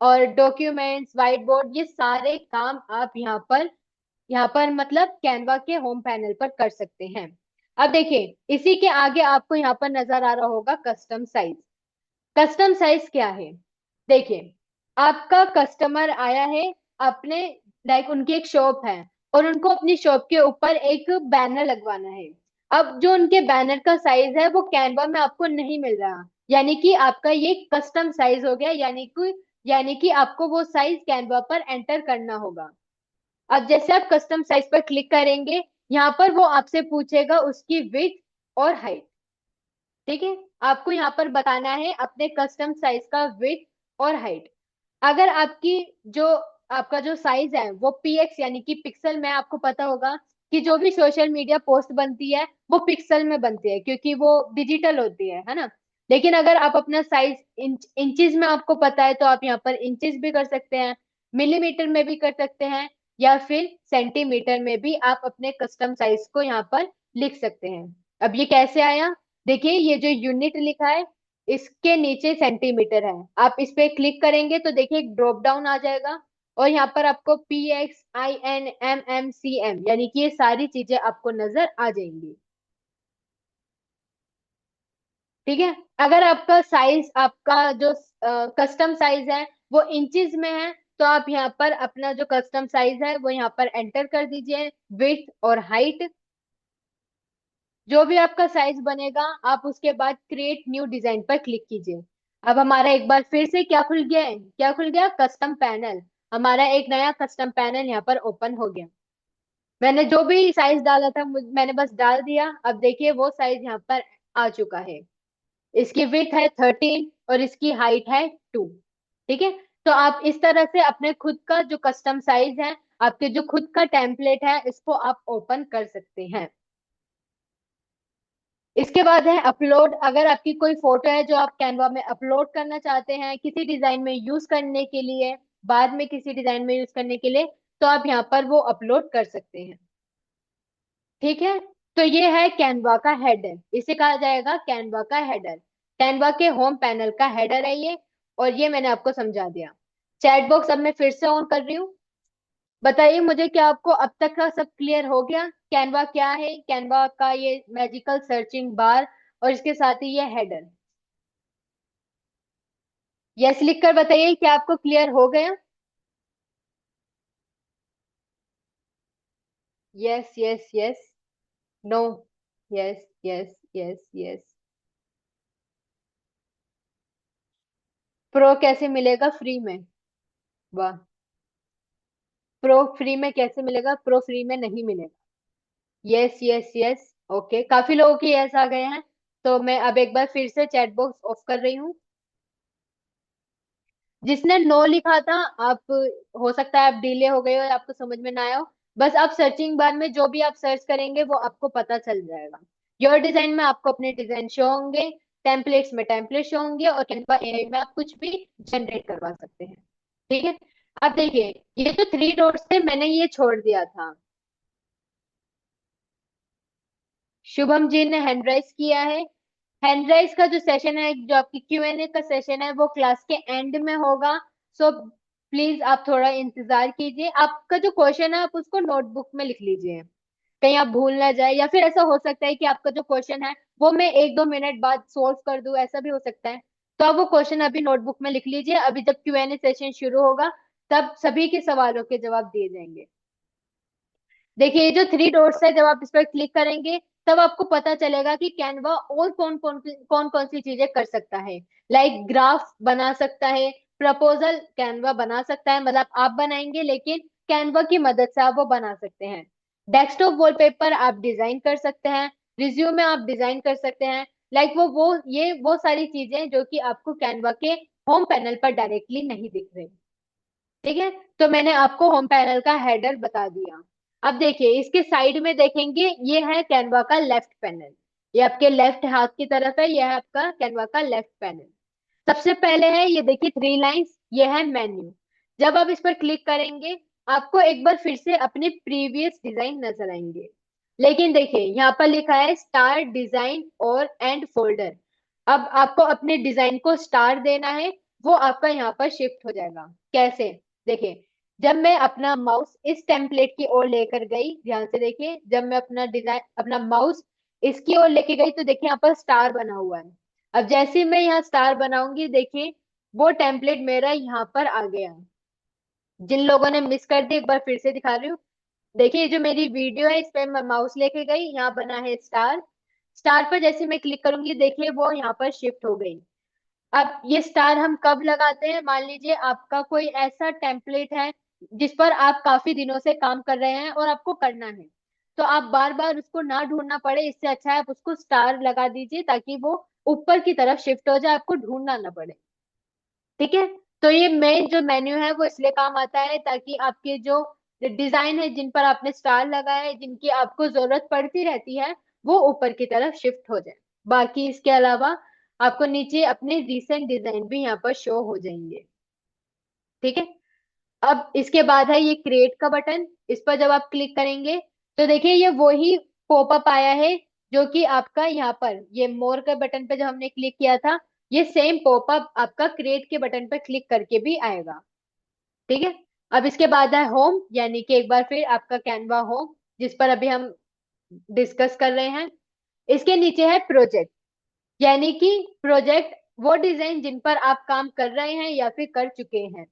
और डॉक्यूमेंट्स, व्हाइट बोर्ड, ये सारे काम आप यहाँ पर मतलब कैनवा के होम पैनल पर कर सकते हैं। अब देखिए इसी के आगे आपको यहाँ पर नजर आ रहा होगा कस्टम साइज। कस्टम साइज क्या है? देखिए, आपका कस्टमर आया है अपने, लाइक उनकी एक शॉप है और उनको अपनी शॉप के ऊपर एक बैनर लगवाना है। अब जो उनके बैनर का साइज है वो कैनवा में आपको नहीं मिल रहा, यानी कि आपका ये कस्टम साइज हो गया, यानी कि आपको वो साइज कैनवा पर एंटर करना होगा। अब जैसे आप कस्टम साइज पर क्लिक करेंगे, यहाँ पर वो आपसे पूछेगा उसकी विड्थ और हाइट। ठीक है, आपको यहाँ पर बताना है अपने कस्टम साइज का विड्थ और हाइट। अगर जो आपका जो साइज है वो px यानी कि पिक्सल में, आपको पता होगा कि जो भी सोशल मीडिया पोस्ट बनती है वो पिक्सल में बनती है क्योंकि वो डिजिटल होती है ना। लेकिन अगर आप अपना साइज इंचेस में आपको पता है तो आप यहाँ पर इंचेस भी कर सकते हैं, मिलीमीटर में भी कर सकते हैं, या फिर सेंटीमीटर में भी आप अपने कस्टम साइज को यहाँ पर लिख सकते हैं। अब ये कैसे आया? देखिए ये जो यूनिट लिखा है इसके नीचे सेंटीमीटर है, आप इस पे क्लिक करेंगे तो देखिए एक ड्रॉप डाउन आ जाएगा, और यहाँ पर आपको PX, IN, MM, CM यानी कि ये सारी चीजें आपको नजर आ जाएंगी। ठीक है, अगर आपका साइज, आपका जो कस्टम साइज है वो इंचेस में है, तो आप यहाँ पर अपना जो कस्टम साइज है वो यहाँ पर एंटर कर दीजिए, विड्थ और हाइट। जो भी आपका साइज बनेगा आप उसके बाद क्रिएट न्यू डिजाइन पर क्लिक कीजिए। अब हमारा एक बार फिर से क्या खुल गया है, क्या खुल गया? Custom panel. हमारा एक नया कस्टम पैनल यहाँ पर ओपन हो गया। मैंने जो भी साइज डाला था मैंने बस डाल दिया। अब देखिए वो साइज यहाँ पर आ चुका है। इसकी विड्थ है 13 और इसकी हाइट है 2। ठीक है, तो आप इस तरह से अपने खुद का जो कस्टम साइज है, आपके जो खुद का टेम्पलेट है, इसको आप ओपन कर सकते हैं। इसके बाद है अपलोड। अगर आपकी कोई फोटो है जो आप कैनवा में अपलोड करना चाहते हैं किसी डिजाइन में यूज करने के लिए, बाद में किसी डिजाइन में यूज करने के लिए, तो आप यहाँ पर वो अपलोड कर सकते हैं। ठीक है, तो ये है कैनवा का हेडर, इसे कहा जाएगा कैनवा का हेडर। कैनवा के होम पैनल का हेडर है ये, और ये मैंने आपको समझा दिया। चैट बॉक्स अब मैं फिर से ऑन कर रही हूँ। बताइए मुझे, क्या आपको अब तक का सब क्लियर हो गया? कैनवा क्या है, कैनवा का ये मैजिकल सर्चिंग बार और इसके साथ ही ये हेडर। यस लिख कर बताइए, क्या आपको क्लियर हो गया? Yes yes yes, no, yes yes yes yes. Pro कैसे मिलेगा फ्री में? वाह, प्रो फ्री में कैसे मिलेगा? प्रो फ्री में नहीं मिलेगा। यस यस यस, ओके, काफी लोगों के यस आ गए हैं। तो मैं अब एक बार फिर से चैट बॉक्स ऑफ कर रही हूँ। जिसने नो लिखा था, आप, हो सकता है आप डिले हो गए हो या आपको समझ में ना आया हो, बस आप सर्चिंग बार में जो भी आप सर्च करेंगे वो आपको पता चल जाएगा। योर डिजाइन में आपको अपने डिजाइन शो होंगे, टेम्पलेट्स में टेम्पलेट शो होंगे, और कैनवा एआई में आप कुछ भी जनरेट करवा सकते हैं। ठीक है, अब देखिए ये जो थ्री डॉट्स थे मैंने ये छोड़ दिया था। शुभम जी ने हैंड राइज किया है। हैंड राइज का जो सेशन है, जो आपकी Q&A का सेशन है, वो क्लास के एंड में होगा। सो प्लीज आप थोड़ा इंतजार कीजिए। आपका जो क्वेश्चन है आप उसको नोटबुक में लिख लीजिए, कहीं आप भूल ना जाए, या फिर ऐसा हो सकता है कि आपका जो क्वेश्चन है वो मैं 1-2 मिनट बाद सोल्व कर दूं, ऐसा भी हो सकता है। तो आप वो क्वेश्चन अभी नोटबुक में लिख लीजिए, अभी जब Q&A सेशन शुरू होगा तब सभी के सवालों के जवाब दिए जाएंगे। देखिए ये जो थ्री डॉट्स है, जब आप इस पर क्लिक करेंगे तब आपको पता चलेगा कि कैनवा और कौन कौन सी चीजें कर सकता है। लाइक ग्राफ बना सकता है, प्रपोजल कैनवा बना सकता है, मतलब आप बनाएंगे लेकिन कैनवा की मदद से आप वो बना सकते हैं। डेस्कटॉप वॉलपेपर आप डिजाइन कर सकते हैं, रिज्यूम में आप डिजाइन कर सकते हैं। लाइक वो सारी चीजें जो कि आपको कैनवा के होम पैनल पर डायरेक्टली नहीं दिख रही। ठीक है, तो मैंने आपको होम पैनल का हेडर बता दिया। अब देखिए इसके साइड में देखेंगे, ये है कैनवा का लेफ्ट पैनल। ये आपके लेफ्ट हाथ की तरफ है, ये है आपका कैनवा का लेफ्ट पैनल। सबसे पहले है ये देखिए थ्री लाइंस, ये है मेन्यू। जब आप इस पर क्लिक करेंगे आपको एक बार फिर से अपने प्रीवियस डिजाइन नजर आएंगे। लेकिन देखिए यहाँ पर लिखा है स्टार डिजाइन और एंड फोल्डर। अब आपको अपने डिजाइन को स्टार देना है, वो आपका यहाँ पर शिफ्ट हो जाएगा। कैसे? देखिए, जब मैं अपना माउस इस टेम्पलेट की ओर लेकर गई, ध्यान से देखिए, जब मैं अपना डिजाइन अपना माउस इसकी ओर लेके गई तो देखिए यहाँ पर स्टार बना हुआ है। अब जैसे ही मैं यहाँ स्टार बनाऊंगी देखिए वो टेम्पलेट मेरा यहाँ पर आ गया। जिन लोगों ने मिस कर दी एक बार फिर से दिखा रही हूँ। देखिए जो मेरी वीडियो है इस पे मैं माउस लेके गई, यहाँ बना है स्टार। स्टार पर जैसे मैं क्लिक करूंगी देखिए वो यहाँ पर शिफ्ट हो गई। अब ये स्टार हम कब लगाते हैं? मान लीजिए आपका कोई ऐसा टेम्पलेट है जिस पर आप काफी दिनों से काम कर रहे हैं और आपको करना है, तो आप बार बार उसको ना ढूंढना पड़े, इससे अच्छा है आप उसको स्टार लगा दीजिए ताकि वो ऊपर की तरफ शिफ्ट हो जाए, आपको ढूंढना ना पड़े। ठीक है, तो ये मेन जो मेन्यू है वो इसलिए काम आता है ताकि आपके जो डिजाइन है जिन पर आपने स्टार लगाया है, जिनकी आपको जरूरत पड़ती रहती है, वो ऊपर की तरफ शिफ्ट हो जाए। बाकी इसके अलावा आपको नीचे अपने रिसेंट डिजाइन भी यहाँ पर शो हो जाएंगे। ठीक है, अब इसके बाद है ये क्रिएट का बटन। इस पर जब आप क्लिक करेंगे तो देखिए ये वही पॉपअप आया है जो कि आपका यहाँ पर ये मोर के बटन पे जब हमने क्लिक किया था, ये सेम पॉपअप आपका क्रिएट के बटन पे क्लिक करके भी आएगा। ठीक है, अब इसके बाद है होम, यानी कि एक बार फिर आपका कैनवा होम जिस पर अभी हम डिस्कस कर रहे हैं। इसके नीचे है प्रोजेक्ट, यानी कि प्रोजेक्ट वो डिजाइन जिन पर आप काम कर रहे हैं या फिर कर चुके हैं।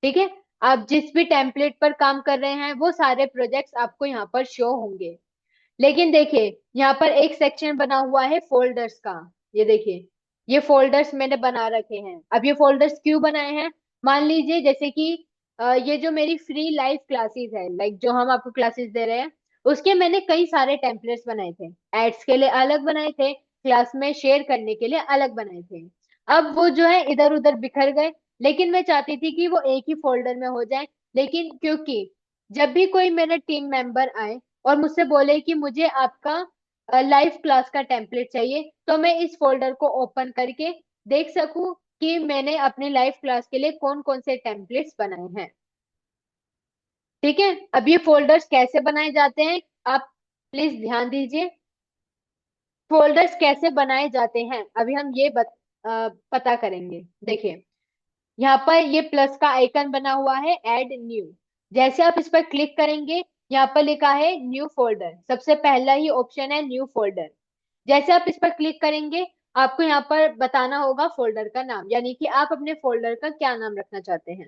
ठीक है, आप जिस भी टेम्पलेट पर काम कर रहे हैं वो सारे प्रोजेक्ट्स आपको यहाँ पर शो होंगे। लेकिन देखिए यहाँ पर एक सेक्शन बना हुआ है फोल्डर्स का। ये देखिए ये फोल्डर्स मैंने बना रखे हैं। अब ये फोल्डर्स क्यों बनाए हैं? मान लीजिए जैसे कि ये जो मेरी फ्री लाइव क्लासेस है, लाइक जो हम आपको क्लासेस दे रहे हैं, उसके मैंने कई सारे टेम्पलेट्स बनाए थे। एड्स के लिए अलग बनाए थे, क्लास में शेयर करने के लिए अलग बनाए थे। अब वो जो है इधर उधर बिखर गए, लेकिन मैं चाहती थी कि वो एक ही फोल्डर में हो जाए। लेकिन क्योंकि जब भी कोई मेरा टीम मेंबर आए और मुझसे बोले कि मुझे आपका लाइव क्लास का टेम्पलेट चाहिए, तो मैं इस फोल्डर को ओपन करके देख सकूं कि मैंने अपने लाइव क्लास के लिए कौन कौन से टेम्पलेट्स बनाए हैं। ठीक है, अब ये फोल्डर्स कैसे बनाए जाते हैं आप प्लीज ध्यान दीजिए। फोल्डर्स कैसे बनाए जाते हैं अभी हम ये पता करेंगे। देखिए यहाँ पर ये प्लस का आइकन बना हुआ है, ऐड न्यू। जैसे आप इस पर क्लिक करेंगे यहाँ पर लिखा है न्यू फोल्डर, सबसे पहला ही ऑप्शन है न्यू फोल्डर। जैसे आप इस पर क्लिक करेंगे आपको यहाँ पर बताना होगा फोल्डर का नाम, यानी कि आप अपने फोल्डर का क्या नाम रखना चाहते हैं।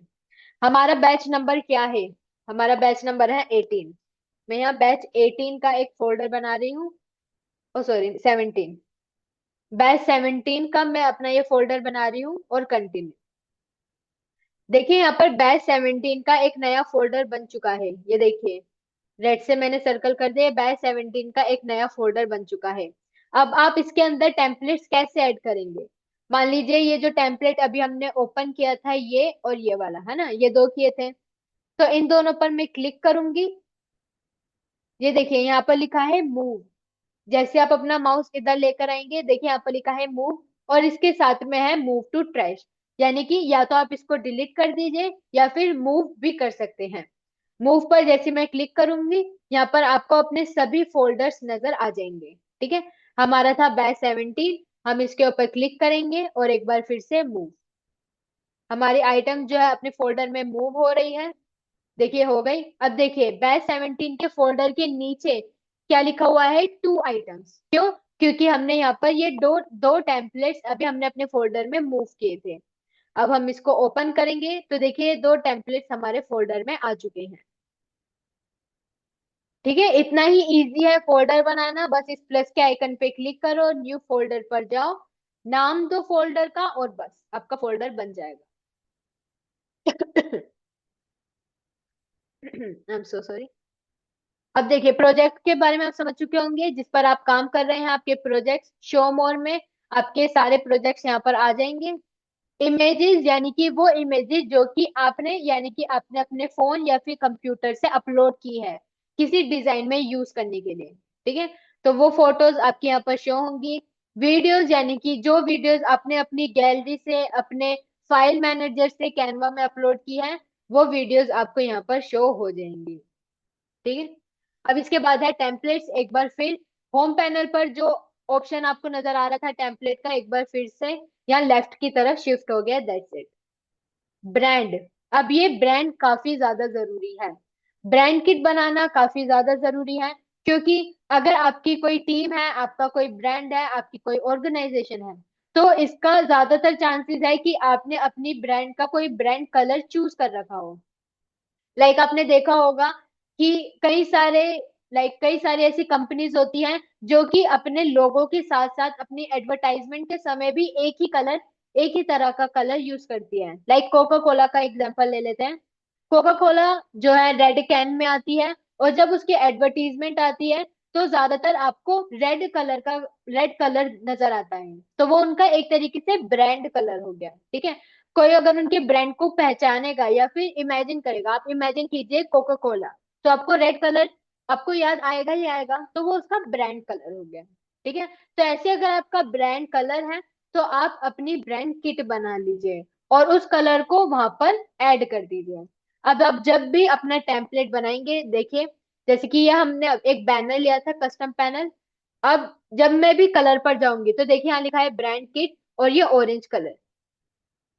हमारा बैच नंबर क्या है? हमारा बैच नंबर है 18। मैं यहाँ बैच 18 का एक फोल्डर बना रही हूँ। ओ सॉरी 17। बैच 17 का मैं अपना ये फोल्डर बना रही हूँ और कंटिन्यू। देखिए यहाँ पर बैच 17 का एक नया फोल्डर बन चुका है, ये देखिए रेड से मैंने सर्कल कर दिया, बैच 17 का एक नया फोल्डर बन चुका है। अब आप इसके अंदर टेम्पलेट्स कैसे ऐड करेंगे? मान लीजिए ये जो टेम्पलेट अभी हमने ओपन किया था ये और ये वाला है ना, ये दो किए थे, तो इन दोनों पर मैं क्लिक करूंगी। ये देखिए यहाँ पर लिखा है मूव। जैसे आप अपना माउस इधर लेकर आएंगे देखिए यहाँ पर लिखा है मूव, और इसके साथ में है मूव टू ट्रैश, यानी कि या तो आप इसको डिलीट कर दीजिए या फिर मूव भी कर सकते हैं। मूव पर जैसे मैं क्लिक करूंगी यहाँ पर आपको अपने सभी फोल्डर्स नजर आ जाएंगे। ठीक है, हमारा था बैच 17, हम इसके ऊपर क्लिक करेंगे और एक बार फिर से मूव। हमारी आइटम जो है अपने फोल्डर में मूव हो रही है। देखिए हो गई। अब देखिए बैच 17 के फोल्डर के नीचे क्या लिखा हुआ है? Two items. क्यों? क्योंकि हमने यहाँ पर ये दो दो टेम्पलेट्स अभी हमने अपने फोल्डर में मूव किए थे। अब हम इसको ओपन करेंगे तो देखिए दो टेम्पलेट्स हमारे फोल्डर में आ चुके हैं। ठीक है, इतना ही इजी है फोल्डर बनाना। बस इस प्लस के आइकन पे क्लिक करो, न्यू फोल्डर पर जाओ, नाम दो फोल्डर का और बस आपका फोल्डर बन जाएगा। I am so sorry. अब देखिए, प्रोजेक्ट के बारे में आप समझ चुके होंगे, जिस पर आप काम कर रहे हैं, आपके प्रोजेक्ट शो मोर में आपके सारे प्रोजेक्ट्स यहाँ पर आ जाएंगे। इमेजेस यानी कि वो इमेजेस जो कि आपने यानी कि आपने अपने फोन या फिर कंप्यूटर से अपलोड की है किसी डिजाइन में यूज करने के लिए। ठीक है, तो वो फोटोज आपके यहाँ पर शो होंगी। वीडियोस यानी कि जो वीडियोस आपने अपनी गैलरी से, अपने फाइल मैनेजर से कैनवा में अपलोड की है, वो वीडियोस आपको यहाँ पर शो हो जाएंगी। ठीक है, अब इसके बाद है टेम्पलेट्स। एक बार फिर होम पैनल पर जो ऑप्शन आपको नजर आ रहा था टेम्पलेट का, एक बार फिर से यहाँ लेफ्ट की तरफ शिफ्ट हो गया। That's it. ब्रांड। अब ये ब्रांड काफी ज्यादा जरूरी है, ब्रांड किट बनाना काफी ज्यादा जरूरी है, क्योंकि अगर आपकी कोई टीम है, आपका कोई ब्रांड है, आपकी कोई ऑर्गेनाइजेशन है, तो इसका ज्यादातर चांसेस है कि आपने अपनी ब्रांड का कोई ब्रांड कलर चूज कर रखा हो। आपने देखा होगा कि कई सारी ऐसी कंपनीज होती हैं जो कि अपने लोगों के साथ साथ अपनी एडवर्टाइजमेंट के समय भी एक ही तरह का कलर यूज करती है। कोका कोला का एग्जांपल ले लेते हैं। कोका कोला जो है रेड कैन में आती है, और जब उसकी एडवर्टीजमेंट आती है तो ज्यादातर आपको रेड कलर नजर आता है। तो वो उनका एक तरीके से ब्रांड कलर हो गया। ठीक है, कोई अगर उनके ब्रांड को पहचानेगा या फिर इमेजिन करेगा, आप इमेजिन कीजिए कोका कोला, तो आपको रेड कलर आपको याद आएगा ही आएगा, तो वो उसका ब्रांड कलर हो गया। ठीक है, तो ऐसे अगर आपका ब्रांड कलर है तो आप अपनी ब्रांड किट बना लीजिए और उस कलर को वहां पर ऐड कर दीजिए। अब आप जब भी अपना टेम्पलेट बनाएंगे, देखिए जैसे कि ये हमने अब एक बैनर लिया था, कस्टम पैनल। अब जब मैं भी कलर पर जाऊंगी तो देखिए यहाँ लिखा है ब्रांड किट, और ये ऑरेंज कलर,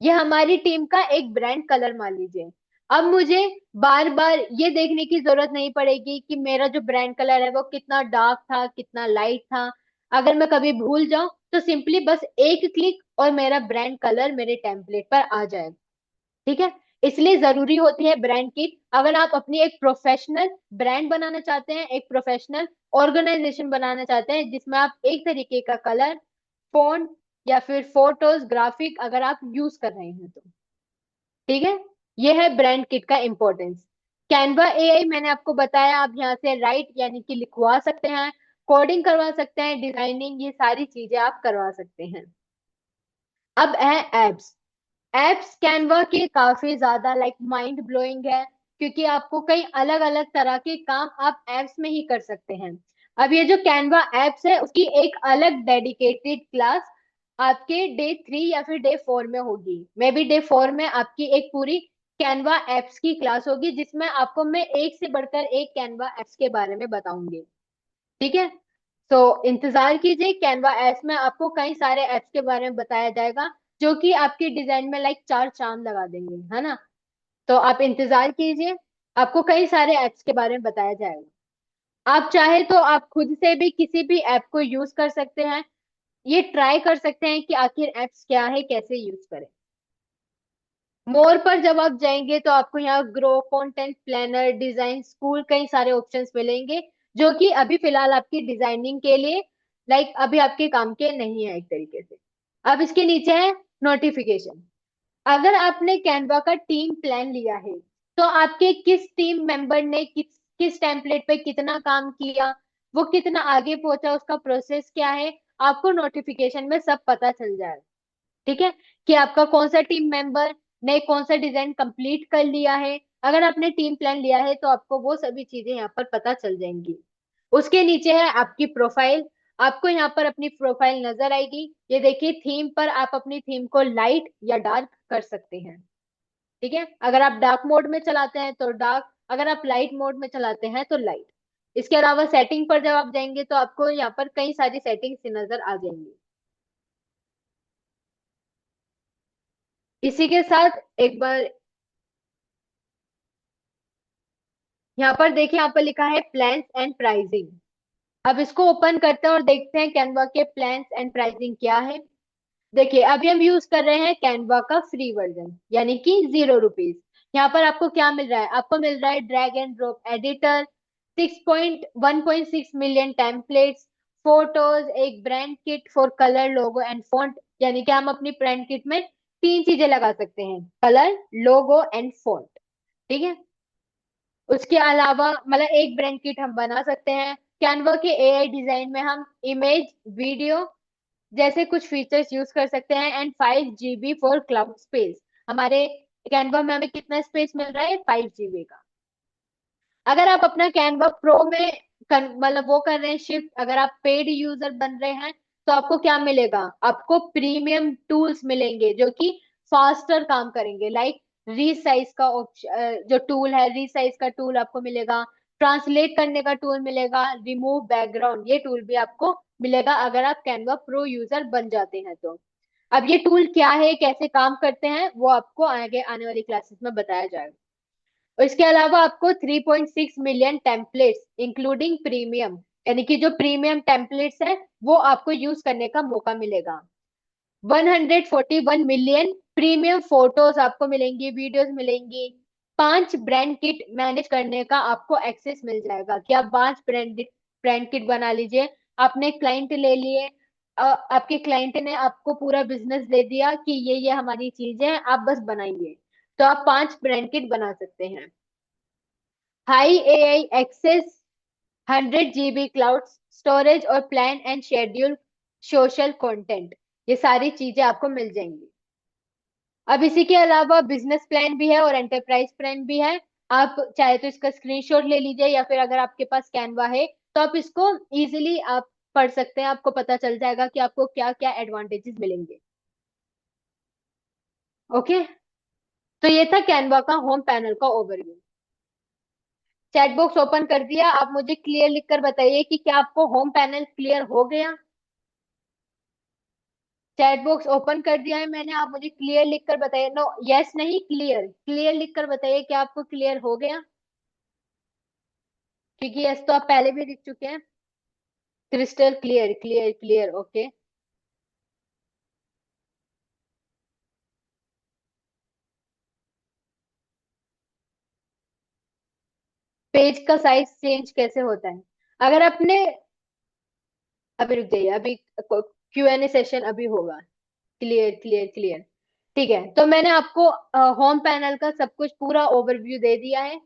ये हमारी टीम का एक ब्रांड कलर मान लीजिए। अब मुझे बार बार ये देखने की जरूरत नहीं पड़ेगी कि मेरा जो ब्रांड कलर है वो कितना डार्क था, कितना लाइट था। अगर मैं कभी भूल जाऊं तो सिंपली बस एक क्लिक और मेरा ब्रांड कलर मेरे टेम्पलेट पर आ जाएगा। ठीक है, इसलिए जरूरी होती है ब्रांड किट। अगर आप अपनी एक प्रोफेशनल ब्रांड बनाना चाहते हैं, एक प्रोफेशनल ऑर्गेनाइजेशन बनाना चाहते हैं जिसमें आप एक तरीके का कलर, फॉन्ट या फिर फोटोज, ग्राफिक अगर आप यूज कर रहे हैं तो। ठीक है, ये है ब्रांड किट का इंपॉर्टेंस। कैनवा एआई मैंने आपको बताया, आप यहाँ से राइट यानी कि लिखवा सकते हैं, कोडिंग करवा सकते हैं, डिजाइनिंग, ये सारी चीजें आप करवा सकते हैं। अब है एप्स। एप्स कैनवा के काफी ज्यादा माइंड ब्लोइंग है, क्योंकि आपको कई अलग अलग तरह के काम आप एप्स में ही कर सकते हैं। अब ये जो कैनवा एप्स है उसकी एक अलग डेडिकेटेड क्लास आपके डे 3 या फिर डे 4 में होगी। मे बी डे 4 में आपकी एक पूरी कैनवा एप्स की क्लास होगी, जिसमें आपको मैं एक से बढ़कर एक कैनवा एप्स के बारे में बताऊंगी। ठीक है, तो इंतजार कीजिए, कैनवा एप्स में आपको कई सारे एप्स के बारे में बताया जाएगा जो कि आपकी डिजाइन में चार चांद लगा देंगे, है ना। तो आप इंतजार कीजिए, आपको कई सारे एप्स के बारे में बताया जाएगा। आप चाहे तो आप खुद से भी किसी भी ऐप को यूज कर सकते हैं, ये ट्राई कर सकते हैं कि आखिर एप्स क्या है, कैसे यूज करें। मोर पर जब आप जाएंगे तो आपको यहाँ grow, content planner, design school, कई सारे ऑप्शंस मिलेंगे जो कि अभी फिलहाल आपकी डिजाइनिंग के लिए अभी आपके काम के नहीं है एक तरीके से। अब इसके नीचे है नोटिफिकेशन। अगर आपने कैनवा का टीम प्लान लिया है तो आपके किस टीम मेंबर ने किस किस टेम्पलेट पे कितना काम किया, वो कितना आगे पहुंचा, उसका प्रोसेस क्या है, आपको नोटिफिकेशन में सब पता चल जाए। ठीक है, कि आपका कौन सा टीम मेंबर ने कौन सा डिजाइन कंप्लीट कर लिया है। अगर आपने टीम प्लान लिया है तो आपको वो सभी चीजें यहाँ पर पता चल जाएंगी। उसके नीचे है आपकी प्रोफाइल। आपको यहाँ पर अपनी प्रोफाइल नजर आएगी। ये देखिए, थीम पर आप अपनी थीम को लाइट या डार्क कर सकते हैं। ठीक है, अगर आप डार्क मोड में चलाते हैं तो डार्क, अगर आप लाइट मोड में चलाते हैं तो लाइट। इसके अलावा सेटिंग पर जब आप जाएंगे तो आपको यहाँ पर कई सारी सेटिंग्स नजर आ जाएंगी। इसी के साथ एक बार यहाँ पर देखिए, यहाँ पर लिखा है प्लान्स एंड प्राइसिंग। अब इसको ओपन करते हैं और देखते हैं कैनवा के प्लान्स एंड प्राइसिंग क्या है। देखिए, अभी हम यूज कर रहे हैं कैनवा का फ्री वर्जन यानी कि ₹0। यहाँ पर आपको क्या मिल रहा है, आपको मिल रहा है drag and drop editor, 1.6 million templates, photos, एक brand kit for colour, logo and font. यानी कि हम अपनी ब्रांड किट में तीन चीजें लगा सकते हैं, कलर, लोगो एंड फॉन्ट। ठीक है, उसके अलावा मतलब एक ब्रांड किट हम बना सकते हैं। कैनवा के एआई डिजाइन में हम इमेज, वीडियो जैसे कुछ फीचर्स यूज कर सकते हैं। And 5 GB for cloud space. हमारे कैनवा में हमें कितना स्पेस मिल रहा है? 5 GB का। अगर आप अपना कैनवा प्रो में मतलब वो कर रहे हैं शिफ्ट, अगर आप पेड यूजर बन रहे हैं, तो आपको क्या मिलेगा? आपको प्रीमियम टूल्स मिलेंगे जो कि फास्टर काम करेंगे। लाइक रीसाइज का ऑप्शन, जो टूल है रीसाइज का टूल आपको मिलेगा। ट्रांसलेट करने का टूल मिलेगा। रिमूव बैकग्राउंड, ये टूल भी आपको मिलेगा अगर आप कैनवा प्रो यूजर बन जाते हैं तो। अब ये टूल क्या है, कैसे काम करते हैं, वो आपको आगे आने वाली क्लासेस में बताया जाएगा। और इसके अलावा आपको 3.6 मिलियन टेम्पलेट्स इंक्लूडिंग प्रीमियम, यानी कि जो प्रीमियम टेम्पलेट्स है वो आपको यूज करने का मौका मिलेगा। 141 मिलियन प्रीमियम फोटोज आपको मिलेंगी, वीडियोस मिलेंगी। 5 ब्रांड किट मैनेज करने का आपको एक्सेस मिल जाएगा कि आप 5 ब्रांड किट बना लीजिए। आपने क्लाइंट ले लिए, आपके क्लाइंट ने आपको पूरा बिजनेस दे दिया कि ये हमारी चीजें हैं, आप बस बनाइए। तो आप 5 ब्रांड किट बना सकते हैं। High AI access, 100 GB cloud storage और plan and schedule social content, ये सारी चीजें आपको मिल जाएंगी। अब इसी के अलावा बिजनेस प्लान भी है और एंटरप्राइज प्लान भी है। आप चाहे तो इसका स्क्रीनशॉट ले लीजिए, या फिर अगर आपके पास कैनवा है तो आप इसको इजीली आप पढ़ सकते हैं। आपको पता चल जाएगा कि आपको क्या क्या एडवांटेजेस मिलेंगे। ओके, तो ये था कैनवा का होम पैनल का ओवरव्यू। चैट बॉक्स ओपन कर दिया। आप मुझे क्लियर लिखकर बताइए कि क्या आपको होम पैनल क्लियर हो गया। चैट बॉक्स ओपन कर दिया है मैंने, आप मुझे क्लियर लिखकर बताइए। नो, यस नहीं, क्लियर, क्लियर लिखकर बताइए कि आपको क्लियर हो गया। क्योंकि यस तो आप पहले भी लिख चुके हैं। Crystal clear, clear clear, okay. Page का साइज चेंज कैसे होता है? अगर आपने, अभी रुक जाइए, अभी Q&A सेशन अभी होगा। क्लियर क्लियर क्लियर, ठीक है। तो मैंने आपको होम पैनल का सब कुछ पूरा ओवरव्यू दे दिया है।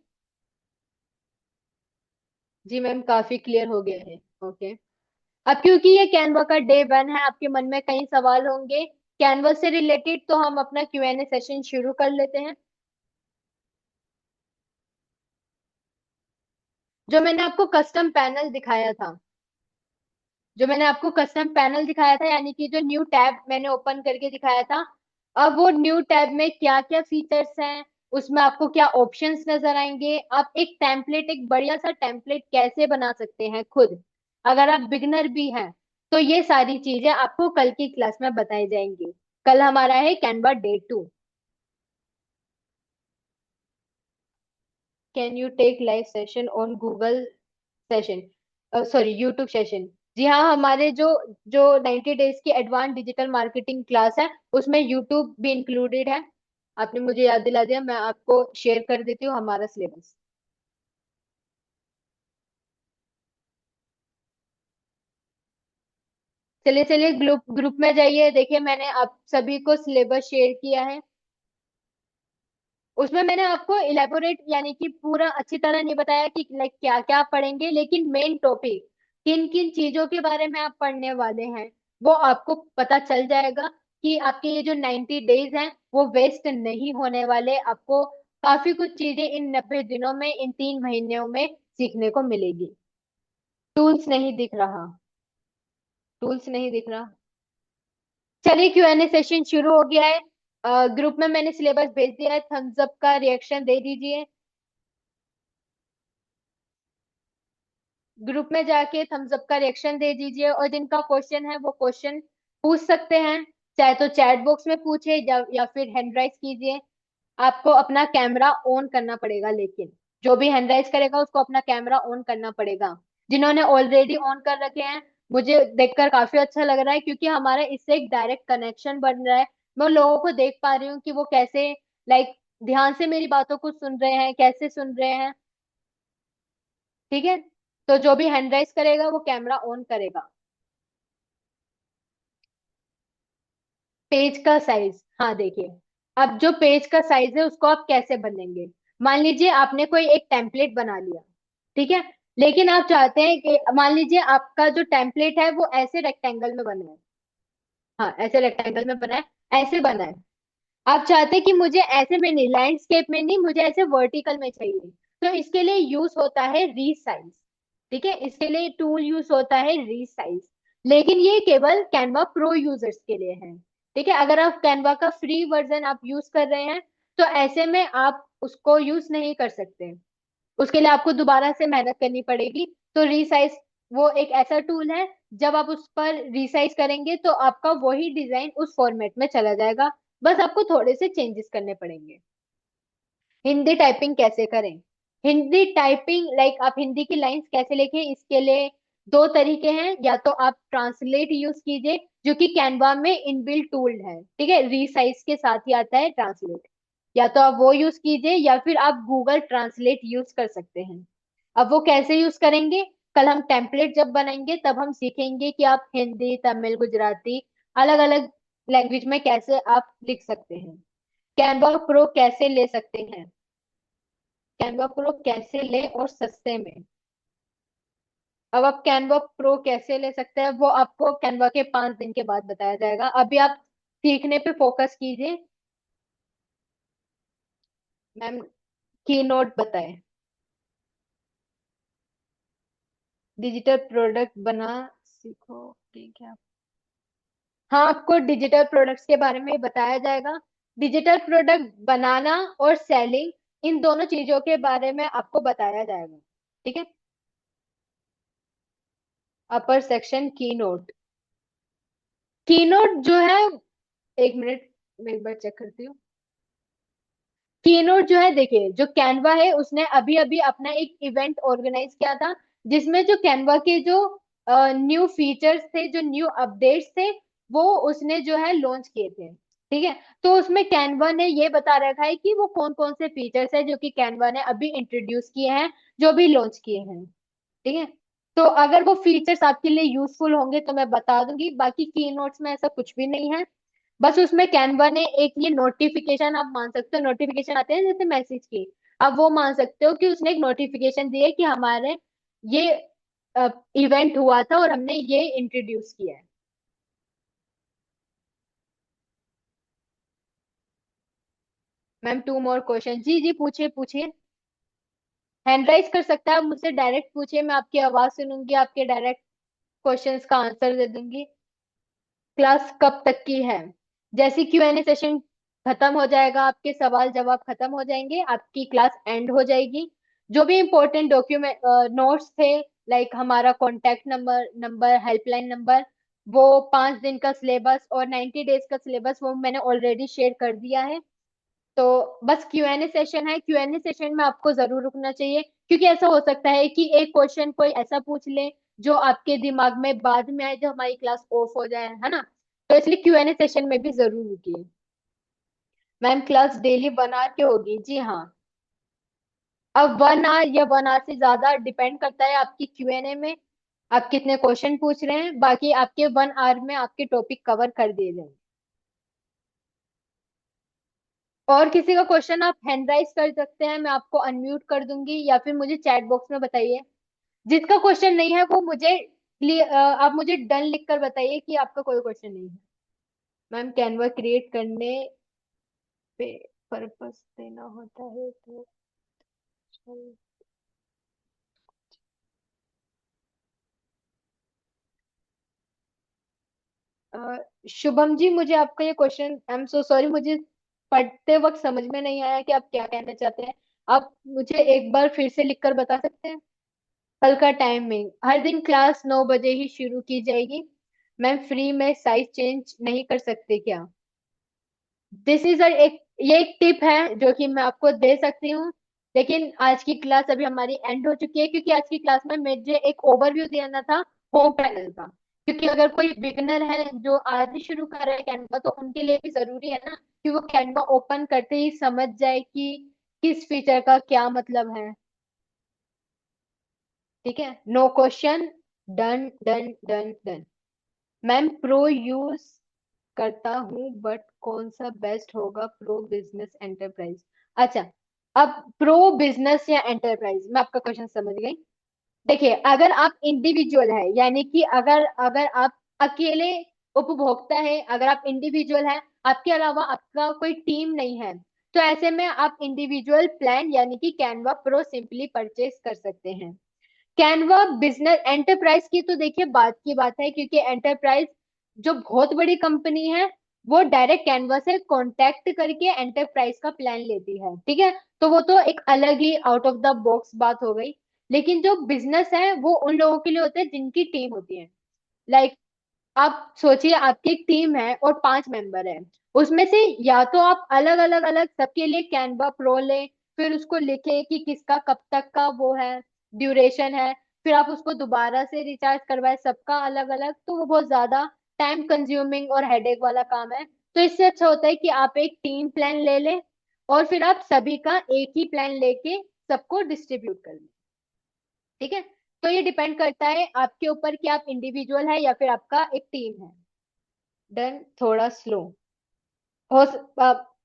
जी मैम, काफी क्लियर हो गया है। ओके, अब क्योंकि ये कैनवा का डे 1 है, आपके मन में कई सवाल होंगे कैनवा से रिलेटेड, तो हम अपना Q&A सेशन शुरू कर लेते हैं। जो मैंने आपको कस्टम पैनल दिखाया था, जो मैंने आपको कस्टम पैनल दिखाया था, यानी कि जो न्यू टैब मैंने ओपन करके दिखाया था, अब वो न्यू टैब में क्या क्या फीचर्स हैं, उसमें आपको क्या ऑप्शंस नजर आएंगे, आप एक टेम्पलेट, एक बढ़िया सा टेम्पलेट कैसे बना सकते हैं खुद, अगर आप बिगनर भी हैं, तो ये सारी चीजें आपको कल की क्लास में बताई जाएंगी। कल हमारा है Canva day 2। Can you take live session on Google session, sorry YouTube session? जी हाँ, हमारे जो जो 90 डेज की एडवांस डिजिटल मार्केटिंग क्लास है उसमें यूट्यूब भी इंक्लूडेड है। आपने मुझे याद दिला दिया, मैं आपको शेयर कर देती हूँ हमारा सिलेबस। चलिए चलिए, ग्रुप ग्रुप में जाइए, देखिए मैंने आप सभी को सिलेबस शेयर किया है। उसमें मैंने आपको इलेबोरेट यानी कि पूरा अच्छी तरह नहीं बताया कि लाइक क्या क्या आप पढ़ेंगे, लेकिन मेन टॉपिक किन किन चीजों के बारे में आप पढ़ने वाले हैं वो आपको पता चल जाएगा। कि आपके ये जो 90 डेज हैं वो वेस्ट नहीं होने वाले, आपको काफी कुछ चीजें इन 90 दिनों में, इन 3 महीनों में सीखने को मिलेगी। टूल्स नहीं दिख रहा, टूल्स नहीं दिख रहा। चलिए, Q&A सेशन शुरू हो गया है। ग्रुप में मैंने सिलेबस भेज दिया है, थम्स अप का रिएक्शन दे दीजिए। ग्रुप में जाके थम्स अप का रिएक्शन दे दीजिए, और जिनका क्वेश्चन है वो क्वेश्चन पूछ सकते हैं। चाहे तो चैट बॉक्स में पूछे या फिर हैंड राइज कीजिए। आपको अपना कैमरा ऑन करना पड़ेगा, लेकिन जो भी हैंड राइज करेगा उसको अपना कैमरा ऑन करना पड़ेगा। जिन्होंने ऑलरेडी ऑन कर रखे हैं, मुझे देखकर काफी अच्छा लग रहा है, क्योंकि हमारा इससे एक डायरेक्ट कनेक्शन बन रहा है। मैं उन लोगों को देख पा रही हूँ कि वो कैसे लाइक ध्यान से मेरी बातों को सुन रहे हैं, कैसे सुन रहे हैं। ठीक है, तो जो भी हैंड राइज करेगा वो कैमरा ऑन करेगा। पेज का साइज, हाँ देखिए, अब जो पेज का साइज है उसको आप कैसे बदलेंगे? मान लीजिए आपने कोई एक टेम्पलेट बना लिया, ठीक है, लेकिन आप चाहते हैं कि मान लीजिए आपका जो टेम्पलेट है वो ऐसे रेक्टेंगल में बना है। हाँ, ऐसे रेक्टेंगल में बना है, ऐसे बना है। आप चाहते हैं कि मुझे ऐसे में नहीं, लैंडस्केप में नहीं, मुझे ऐसे वर्टिकल में चाहिए। तो इसके लिए यूज होता है रीसाइज। ठीक है, इसके लिए टूल यूज होता है रीसाइज। लेकिन ये केवल कैनवा प्रो यूजर्स के लिए है। ठीक है, अगर आप कैनवा का फ्री वर्जन आप यूज कर रहे हैं तो ऐसे में आप उसको यूज नहीं कर सकते। उसके लिए आपको दोबारा से मेहनत करनी पड़ेगी। तो रीसाइज वो एक ऐसा टूल है, जब आप उस पर रिसाइज करेंगे तो आपका वही डिजाइन उस फॉर्मेट में चला जाएगा। बस आपको थोड़े से चेंजेस करने पड़ेंगे। हिंदी टाइपिंग कैसे करें? हिंदी टाइपिंग लाइक आप हिंदी की लाइंस कैसे लिखें, इसके लिए दो तरीके हैं। या तो आप ट्रांसलेट यूज कीजिए, जो कि कैनवा में इनबिल्ट टूल है, ठीक है, रीसाइज के साथ ही आता है ट्रांसलेट। या तो आप वो यूज कीजिए या फिर आप गूगल ट्रांसलेट यूज कर सकते हैं। अब वो कैसे यूज करेंगे, कल हम टेम्पलेट जब बनाएंगे तब हम सीखेंगे कि आप हिंदी, तमिल, गुजराती, अलग अलग लैंग्वेज में कैसे आप लिख सकते हैं। कैनवा प्रो कैसे ले सकते हैं? कैनवा प्रो कैसे ले और सस्ते में? अब आप कैनवा प्रो कैसे ले सकते हैं वो आपको कैनवा के 5 दिन के बाद बताया जाएगा। अभी आप सीखने पे फोकस कीजिए। मैम, की नोट बताए। डिजिटल प्रोडक्ट बना सीखो, ठीक है। हाँ, आपको डिजिटल प्रोडक्ट्स के बारे में बताया जाएगा। डिजिटल प्रोडक्ट बनाना और सेलिंग, इन दोनों चीजों के बारे में आपको बताया जाएगा। ठीक है। अपर सेक्शन की नोट। की नोट जो है, एक मिनट, मैं एक बार चेक करती हूँ। कीनोट जो है, देखिए, जो कैनवा है उसने अभी अभी अपना एक इवेंट ऑर्गेनाइज किया था, जिसमें जो कैनवा के जो न्यू फीचर्स थे, जो न्यू अपडेट्स थे, वो उसने जो है लॉन्च किए थे। ठीक है। तो उसमें कैनवा ने ये बता रखा है कि वो कौन कौन से फीचर्स है जो कि कैनवा ने अभी इंट्रोड्यूस किए हैं, जो भी लॉन्च किए हैं। ठीक है। तो अगर वो फीचर्स आपके लिए यूजफुल होंगे तो मैं बता दूंगी, बाकी की नोट्स में ऐसा कुछ भी नहीं है। बस उसमें कैनवा ने एक ये नोटिफिकेशन, आप मान सकते हो, नोटिफिकेशन आते हैं जैसे मैसेज की, अब वो मान सकते हो कि उसने एक नोटिफिकेशन दी है कि हमारे ये इवेंट हुआ था और हमने ये इंट्रोड्यूस किया है। Ma'am, 2 more question. जी जी, पूछिए पूछिए। हैंड राइज कर सकता है, आप मुझसे डायरेक्ट पूछिए, मैं आपकी आवाज सुनूंगी, आपके डायरेक्ट क्वेश्चंस का आंसर दे दूंगी। क्लास कब तक की है? जैसे Q&A सेशन खत्म हो जाएगा, आपके सवाल जवाब खत्म हो जाएंगे, आपकी क्लास एंड हो जाएगी। जो भी इंपॉर्टेंट डॉक्यूमेंट नोट्स थे, लाइक हमारा contact number number helpline number, वो 5 दिन का सिलेबस और 90 डेज का सिलेबस, वो मैंने ऑलरेडी शेयर कर दिया है। तो बस Q&A सेशन है, Q&A सेशन में आपको जरूर रुकना चाहिए, क्योंकि ऐसा हो सकता है कि एक क्वेश्चन कोई ऐसा पूछ ले जो आपके दिमाग में बाद में आए, जो हमारी क्लास ऑफ हो जाए, है ना। तो इसलिए Q&A सेशन में भी जरूर रुकिए। मैम, क्लास डेली 1 आवर की होगी? जी हाँ। अब 1 आवर या 1 आवर से ज्यादा डिपेंड करता है आपकी Q&A में आप कितने क्वेश्चन पूछ रहे हैं, बाकी आपके 1 आवर में आपके टॉपिक कवर कर दिए जाएंगे। और किसी का क्वेश्चन आप हैंड राइज कर सकते हैं, मैं आपको अनम्यूट कर दूंगी, या फिर मुझे चैट बॉक्स में बताइए। जिसका क्वेश्चन नहीं है वो मुझे आप मुझे डन लिख कर बताइए कि आपका कोई क्वेश्चन नहीं है। मैम, कैनवा क्रिएट करने पे पर्पस देना होता है तो शुभम जी, मुझे आपका ये question, I am so sorry, मुझे पढ़ते वक्त समझ में नहीं आया कि आप क्या कहना चाहते हैं। आप मुझे एक बार फिर से लिख कर बता सकते हैं? कल का टाइमिंग, हर दिन क्लास 9 बजे ही शुरू की जाएगी। मैम, फ्री में साइज चेंज नहीं कर सकते क्या? दिस इज एक, ये एक टिप है जो कि मैं आपको दे सकती हूँ। लेकिन आज की क्लास अभी हमारी एंड हो चुकी है, क्योंकि आज की क्लास में मुझे एक ओवरव्यू देना था होम पैनल का। क्योंकि अगर कोई बिगनर है जो आज ही शुरू कर रहा है कैनवा, तो उनके लिए भी जरूरी है ना कि वो कैनवा ओपन करते ही समझ जाए कि किस फीचर का क्या मतलब है। ठीक है, no question. Done done done done. Ma'am, pro use करता हूँ बट कौन सा बेस्ट होगा प्रो बिजनेस एंटरप्राइज? अच्छा, अब प्रो बिजनेस या एंटरप्राइज, मैं आपका क्वेश्चन समझ गई। देखिए, अगर आप इंडिविजुअल है, यानी कि अगर अगर आप अकेले उपभोक्ता है, अगर आप इंडिविजुअल है, आपके अलावा आपका कोई टीम नहीं है, तो ऐसे में आप इंडिविजुअल प्लान यानी कि कैनवा प्रो सिंपली परचेज कर सकते हैं। कैनवा बिजनेस एंटरप्राइज की तो देखिए बात की बात है, क्योंकि एंटरप्राइज जो बहुत बड़ी कंपनी है, वो डायरेक्ट कैनवा से कांटेक्ट करके एंटरप्राइज का प्लान लेती है, ठीक है। तो वो तो एक अलग ही आउट ऑफ द बॉक्स बात हो गई। लेकिन जो बिजनेस है वो उन लोगों के लिए होता है जिनकी टीम होती है। लाइक, आप सोचिए आपकी एक टीम है और 5 मेंबर है, उसमें से या तो आप अलग अलग अलग सबके लिए कैनवा प्रो ले, फिर उसको लिखे कि किसका कब तक का वो है, ड्यूरेशन है, फिर आप उसको दोबारा से रिचार्ज करवाए सबका अलग अलग, तो वो बहुत ज्यादा टाइम कंज्यूमिंग और हेडेक वाला काम है। तो इससे अच्छा होता है कि आप एक टीम प्लान ले लें और फिर आप सभी का एक ही प्लान लेके सबको डिस्ट्रीब्यूट कर लें, ठीक है। तो ये डिपेंड करता है आपके ऊपर कि आप इंडिविजुअल है या फिर आपका एक टीम है। डन। थोड़ा स्लो हो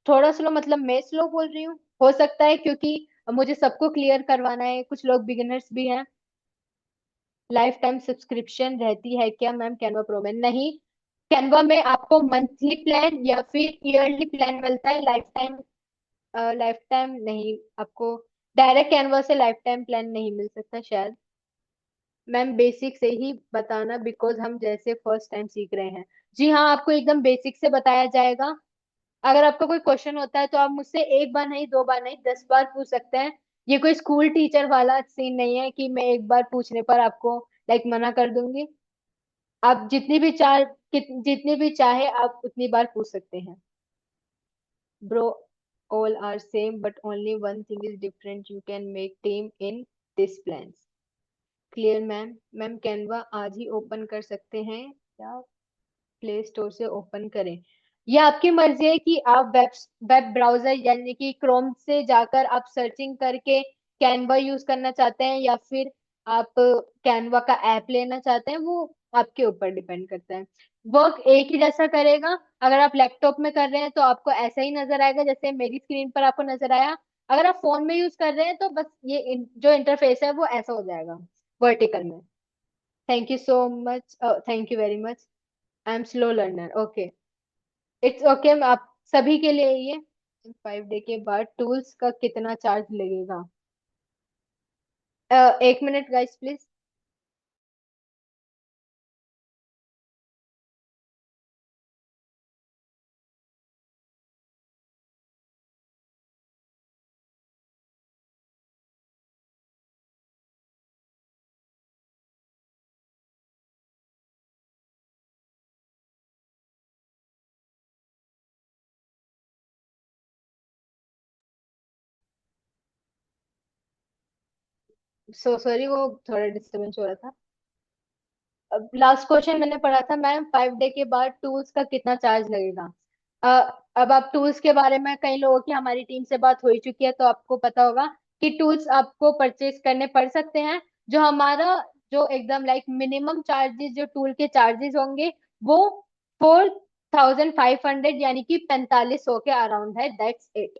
थोड़ा स्लो मतलब मैं स्लो बोल रही हूँ, हो सकता है क्योंकि मुझे सबको क्लियर करवाना है, कुछ लोग बिगिनर्स भी हैं। लाइफ टाइम सब्सक्रिप्शन रहती है क्या मैम कैनवा प्रो में? नहीं, कैनवा में आपको मंथली प्लान या फिर ईयरली प्लान मिलता है, लाइफ टाइम नहीं आपको। डायरेक्ट कैनवा से लाइफ टाइम प्लान नहीं मिल सकता शायद। मैम बेसिक से ही बताना, बिकॉज हम जैसे फर्स्ट टाइम सीख रहे हैं। जी हाँ, आपको एकदम बेसिक से बताया जाएगा। अगर आपका कोई क्वेश्चन होता है तो आप मुझसे एक बार नहीं, 2 बार नहीं, 10 बार पूछ सकते हैं। ये कोई स्कूल टीचर वाला सीन नहीं है कि मैं एक बार पूछने पर आपको लाइक मना कर दूंगी। आप जितनी भी चाहे आप उतनी बार पूछ सकते हैं। Bro, all are same but only one thing is different, you can make team in this plan. Clear ma'am. Ma'am Canva आज ही ओपन कर सकते हैं या प्ले स्टोर से ओपन करें? ये आपकी मर्जी है कि आप वेब ब्राउजर यानी कि क्रोम से जाकर आप सर्चिंग करके कैनवा यूज करना चाहते हैं या फिर आप कैनवा का ऐप लेना चाहते हैं, वो आपके ऊपर डिपेंड करता है। वर्क एक ही जैसा करेगा। अगर आप लैपटॉप में कर रहे हैं तो आपको ऐसा ही नजर आएगा जैसे मेरी स्क्रीन पर आपको नजर आया। अगर आप फोन में यूज कर रहे हैं तो बस ये जो इंटरफेस है वो ऐसा हो जाएगा, वर्टिकल में। Thank you so much, thank you very much. I am slow learner, okay. It's okay, आप सभी के लिए ये 5 डे के बाद टूल्स का कितना चार्ज लगेगा? 1 minute guys please. So sorry, वो थोड़ा डिस्टर्बेंस हो रहा था। अब लास्ट क्वेश्चन मैंने पढ़ा था मैम, 5 डे के बाद टूल्स का कितना चार्ज लगेगा? अ, अब आप टूल्स के बारे में, कई लोगों की हमारी टीम से बात हो ही चुकी है तो आपको पता होगा कि टूल्स आपको परचेज करने पड़ सकते हैं। जो हमारा जो एकदम लाइक मिनिमम चार्जेस, जो टूल के चार्जेस होंगे वो 4500 यानी कि 4500 के अराउंड है, दैट्स इट।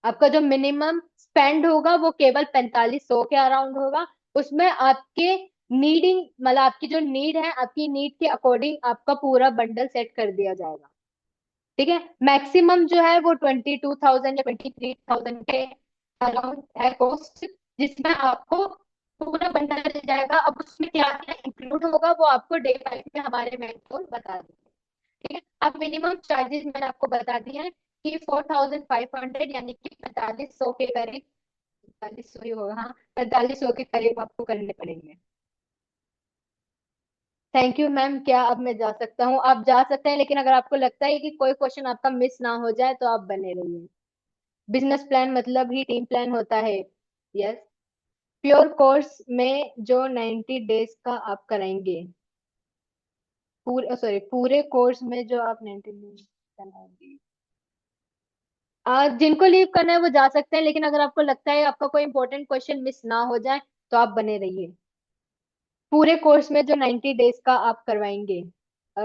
आपका जो मिनिमम स्पेंड होगा वो केवल 4500 के अराउंड होगा। उसमें आपके नीडिंग मतलब आपकी जो नीड है, आपकी नीड के अकॉर्डिंग आपका पूरा बंडल सेट कर दिया जाएगा, ठीक है। मैक्सिमम जो है वो 22,000 या 23,000 के अराउंड है कॉस्ट, जिसमें आपको पूरा बंडल मिल जाएगा। अब उसमें क्या क्या इंक्लूड होगा वो आपको डे 5 में हमारे मेंटोर बता देंगे, ठीक है। अब मिनिमम चार्जेस मैंने आपको बता दिए हैं कि 4500 यानी कि 4500 के करीब, 4500 ही होगा, हाँ, 4500 के करीब आपको करने पड़ेंगे। थैंक यू मैम, क्या अब मैं जा सकता हूँ? आप जा सकते हैं, लेकिन अगर आपको लगता है कि कोई क्वेश्चन आपका मिस ना हो जाए तो आप बने रहिए। बिजनेस प्लान मतलब ही टीम प्लान होता है। यस। प्योर कोर्स में जो 90 डेज का आप कराएंगे, पूरे सॉरी पूरे कोर्स में जो आप 90 डेज कराएंगे, जिनको लीव करना है वो जा सकते हैं, लेकिन अगर आपको लगता है आपका कोई इंपॉर्टेंट क्वेश्चन मिस ना हो जाए तो आप बने रहिए। पूरे कोर्स में जो 90 डेज का आप करवाएंगे, अ,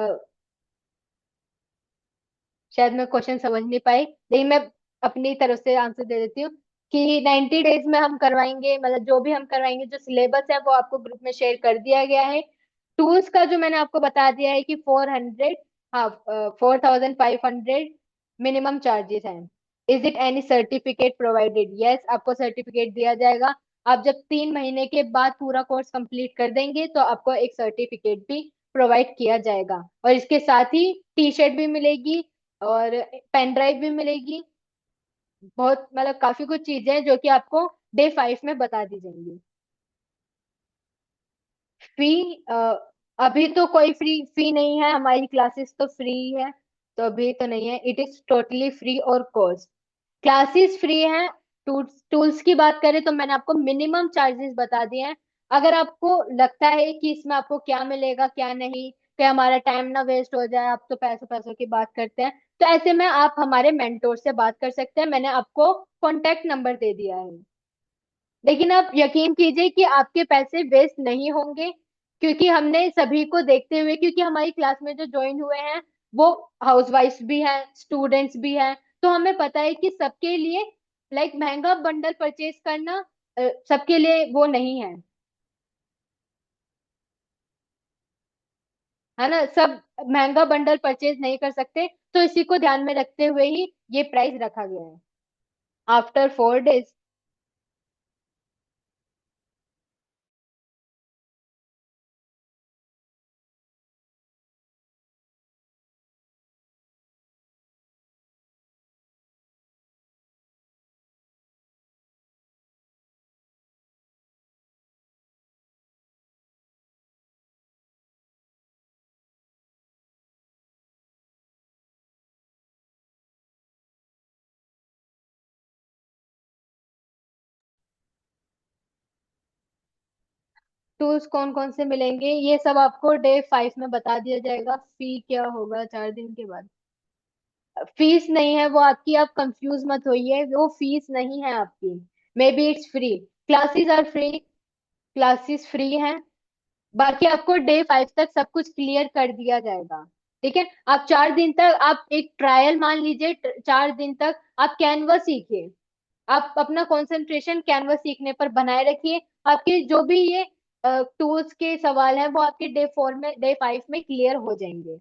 शायद मैं क्वेश्चन समझ नहीं पाई, लेकिन मैं अपनी तरफ से आंसर दे देती हूँ। कि 90 डेज में हम करवाएंगे, मतलब जो भी हम करवाएंगे, जो सिलेबस है वो आपको ग्रुप में शेयर कर दिया गया है। टूल्स का जो मैंने आपको बता दिया है कि 400, हाँ, 4500 मिनिमम चार्जेस हैं। Is it any certificate provided? Yes, आपको सर्टिफिकेट दिया जाएगा। आप जब 3 महीने के बाद पूरा कोर्स कंप्लीट कर देंगे तो आपको एक सर्टिफिकेट भी प्रोवाइड किया जाएगा, और इसके साथ ही टी शर्ट भी मिलेगी और पेन ड्राइव भी मिलेगी। बहुत, मतलब काफी कुछ चीजें हैं जो कि आपको डे 5 में बता दी जाएंगी। फी, अभी तो कोई फ्री फी नहीं है, हमारी क्लासेस तो फ्री है। तो अभी तो नहीं है, इट इज टोटली फ्री और कॉस्ट। क्लासेस फ्री हैं। टूल्स टूल्स की बात करें तो मैंने आपको मिनिमम चार्जेस बता दिए हैं। अगर आपको लगता है कि इसमें आपको क्या मिलेगा क्या नहीं, कि हमारा टाइम ना वेस्ट हो जाए, आप तो पैसों पैसों की बात करते हैं, तो ऐसे में आप हमारे मेंटोर से बात कर सकते हैं। मैंने आपको कॉन्टेक्ट नंबर दे दिया है। लेकिन आप यकीन कीजिए कि आपके पैसे वेस्ट नहीं होंगे, क्योंकि हमने सभी को देखते हुए, क्योंकि हमारी क्लास में जो ज्वाइन हुए हैं वो हाउसवाइफ्स भी हैं, स्टूडेंट्स भी हैं, तो हमें पता है कि सबके लिए लाइक महंगा बंडल परचेज करना सबके लिए वो नहीं है, है ना। सब महंगा बंडल परचेज नहीं कर सकते, तो इसी को ध्यान में रखते हुए ही ये प्राइस रखा गया है। After 4 days. टूल्स कौन कौन से मिलेंगे ये सब आपको डे 5 में बता दिया जाएगा। फी क्या होगा 4 दिन के बाद? फीस नहीं है वो आपकी, आप कंफ्यूज मत होइए, वो फीस नहीं है आपकी। Maybe it's free. Classes are free. Classes free हैं। बाकी आपको डे 5 तक सब कुछ क्लियर कर दिया जाएगा। ठीक है, आप 4 दिन तक आप एक ट्रायल मान लीजिए, 4 दिन तक आप कैनवा सीखिए। आप अपना कंसंट्रेशन कैनवस सीखने पर बनाए रखिए। आपके जो भी ये टूल्स के सवाल हैं वो आपके डे 5 में क्लियर हो जाएंगे।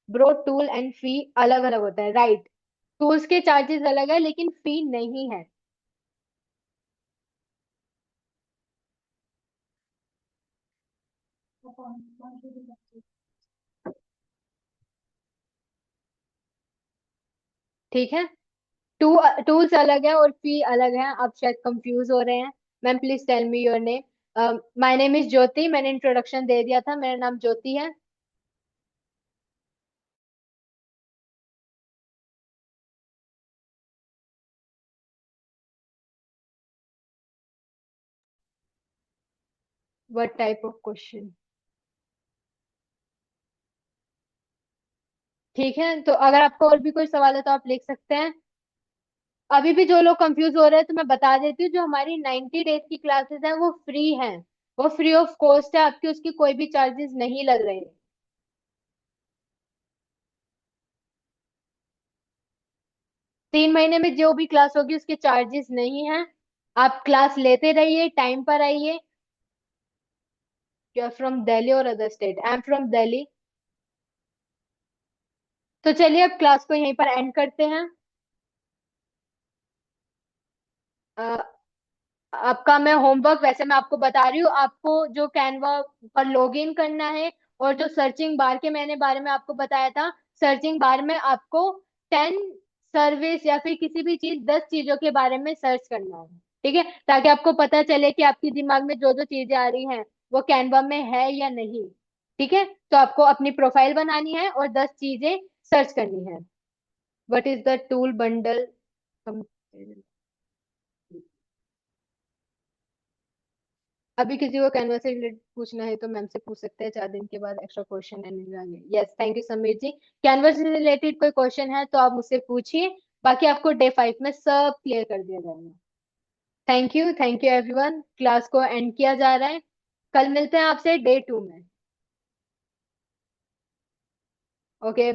ब्रो, टूल एंड फी अलग अलग होता है, राइट। टूल्स के चार्जेस अलग है लेकिन फी नहीं है। ठीक है। टूल्स अलग है और फी अलग है, आप शायद कंफ्यूज हो रहे हैं। Ma'am please tell me your name. My name is Jyoti, मैंने इंट्रोडक्शन दे दिया था, मेरा नाम ज्योति है। What type of question? ठीक है, तो अगर आपको और भी कोई सवाल है तो आप लिख सकते हैं। अभी भी जो लोग कंफ्यूज हो रहे हैं तो मैं बता देती हूँ, जो हमारी 90 डेज की क्लासेस हैं वो फ्री हैं। वो फ्री ऑफ कॉस्ट है आपकी, उसकी कोई भी चार्जेस नहीं लग रहे हैं। 3 महीने में जो भी क्लास होगी उसके चार्जेस नहीं है। आप क्लास लेते रहिए, टाइम पर आइए। यू आर फ्रॉम दिल्ली और other state? I am from Delhi. तो चलिए अब क्लास को यहीं पर एंड करते हैं। आपका मैं होमवर्क, वैसे मैं आपको बता रही हूँ, आपको जो कैनवा पर लॉग इन करना है, और जो सर्चिंग बार के मैंने बारे में आपको बताया था, सर्चिंग बार में आपको 10 सर्विस या फिर किसी भी चीज, 10 चीजों के बारे में सर्च करना है। ठीक है, ताकि आपको पता चले कि आपके दिमाग में जो जो चीजें आ रही हैं वो कैनवा में है या नहीं। ठीक है, तो आपको अपनी प्रोफाइल बनानी है और 10 चीजें सर्च करनी है। What is the tool bundle? अभी किसी को कैनवा से रिलेटेड पूछना है तो मैम से पूछ सकते हैं, 4 दिन के बाद extra question and yes, thank you Sameer ji. Canva से रिलेटेड कोई क्वेश्चन है तो आप मुझसे पूछिए। बाकी आपको डे 5 में सब क्लियर कर दिया जाएगा। थैंक यू एवरीवन, क्लास को एंड किया जा रहा है। कल मिलते हैं आपसे डे 2 में। ओके।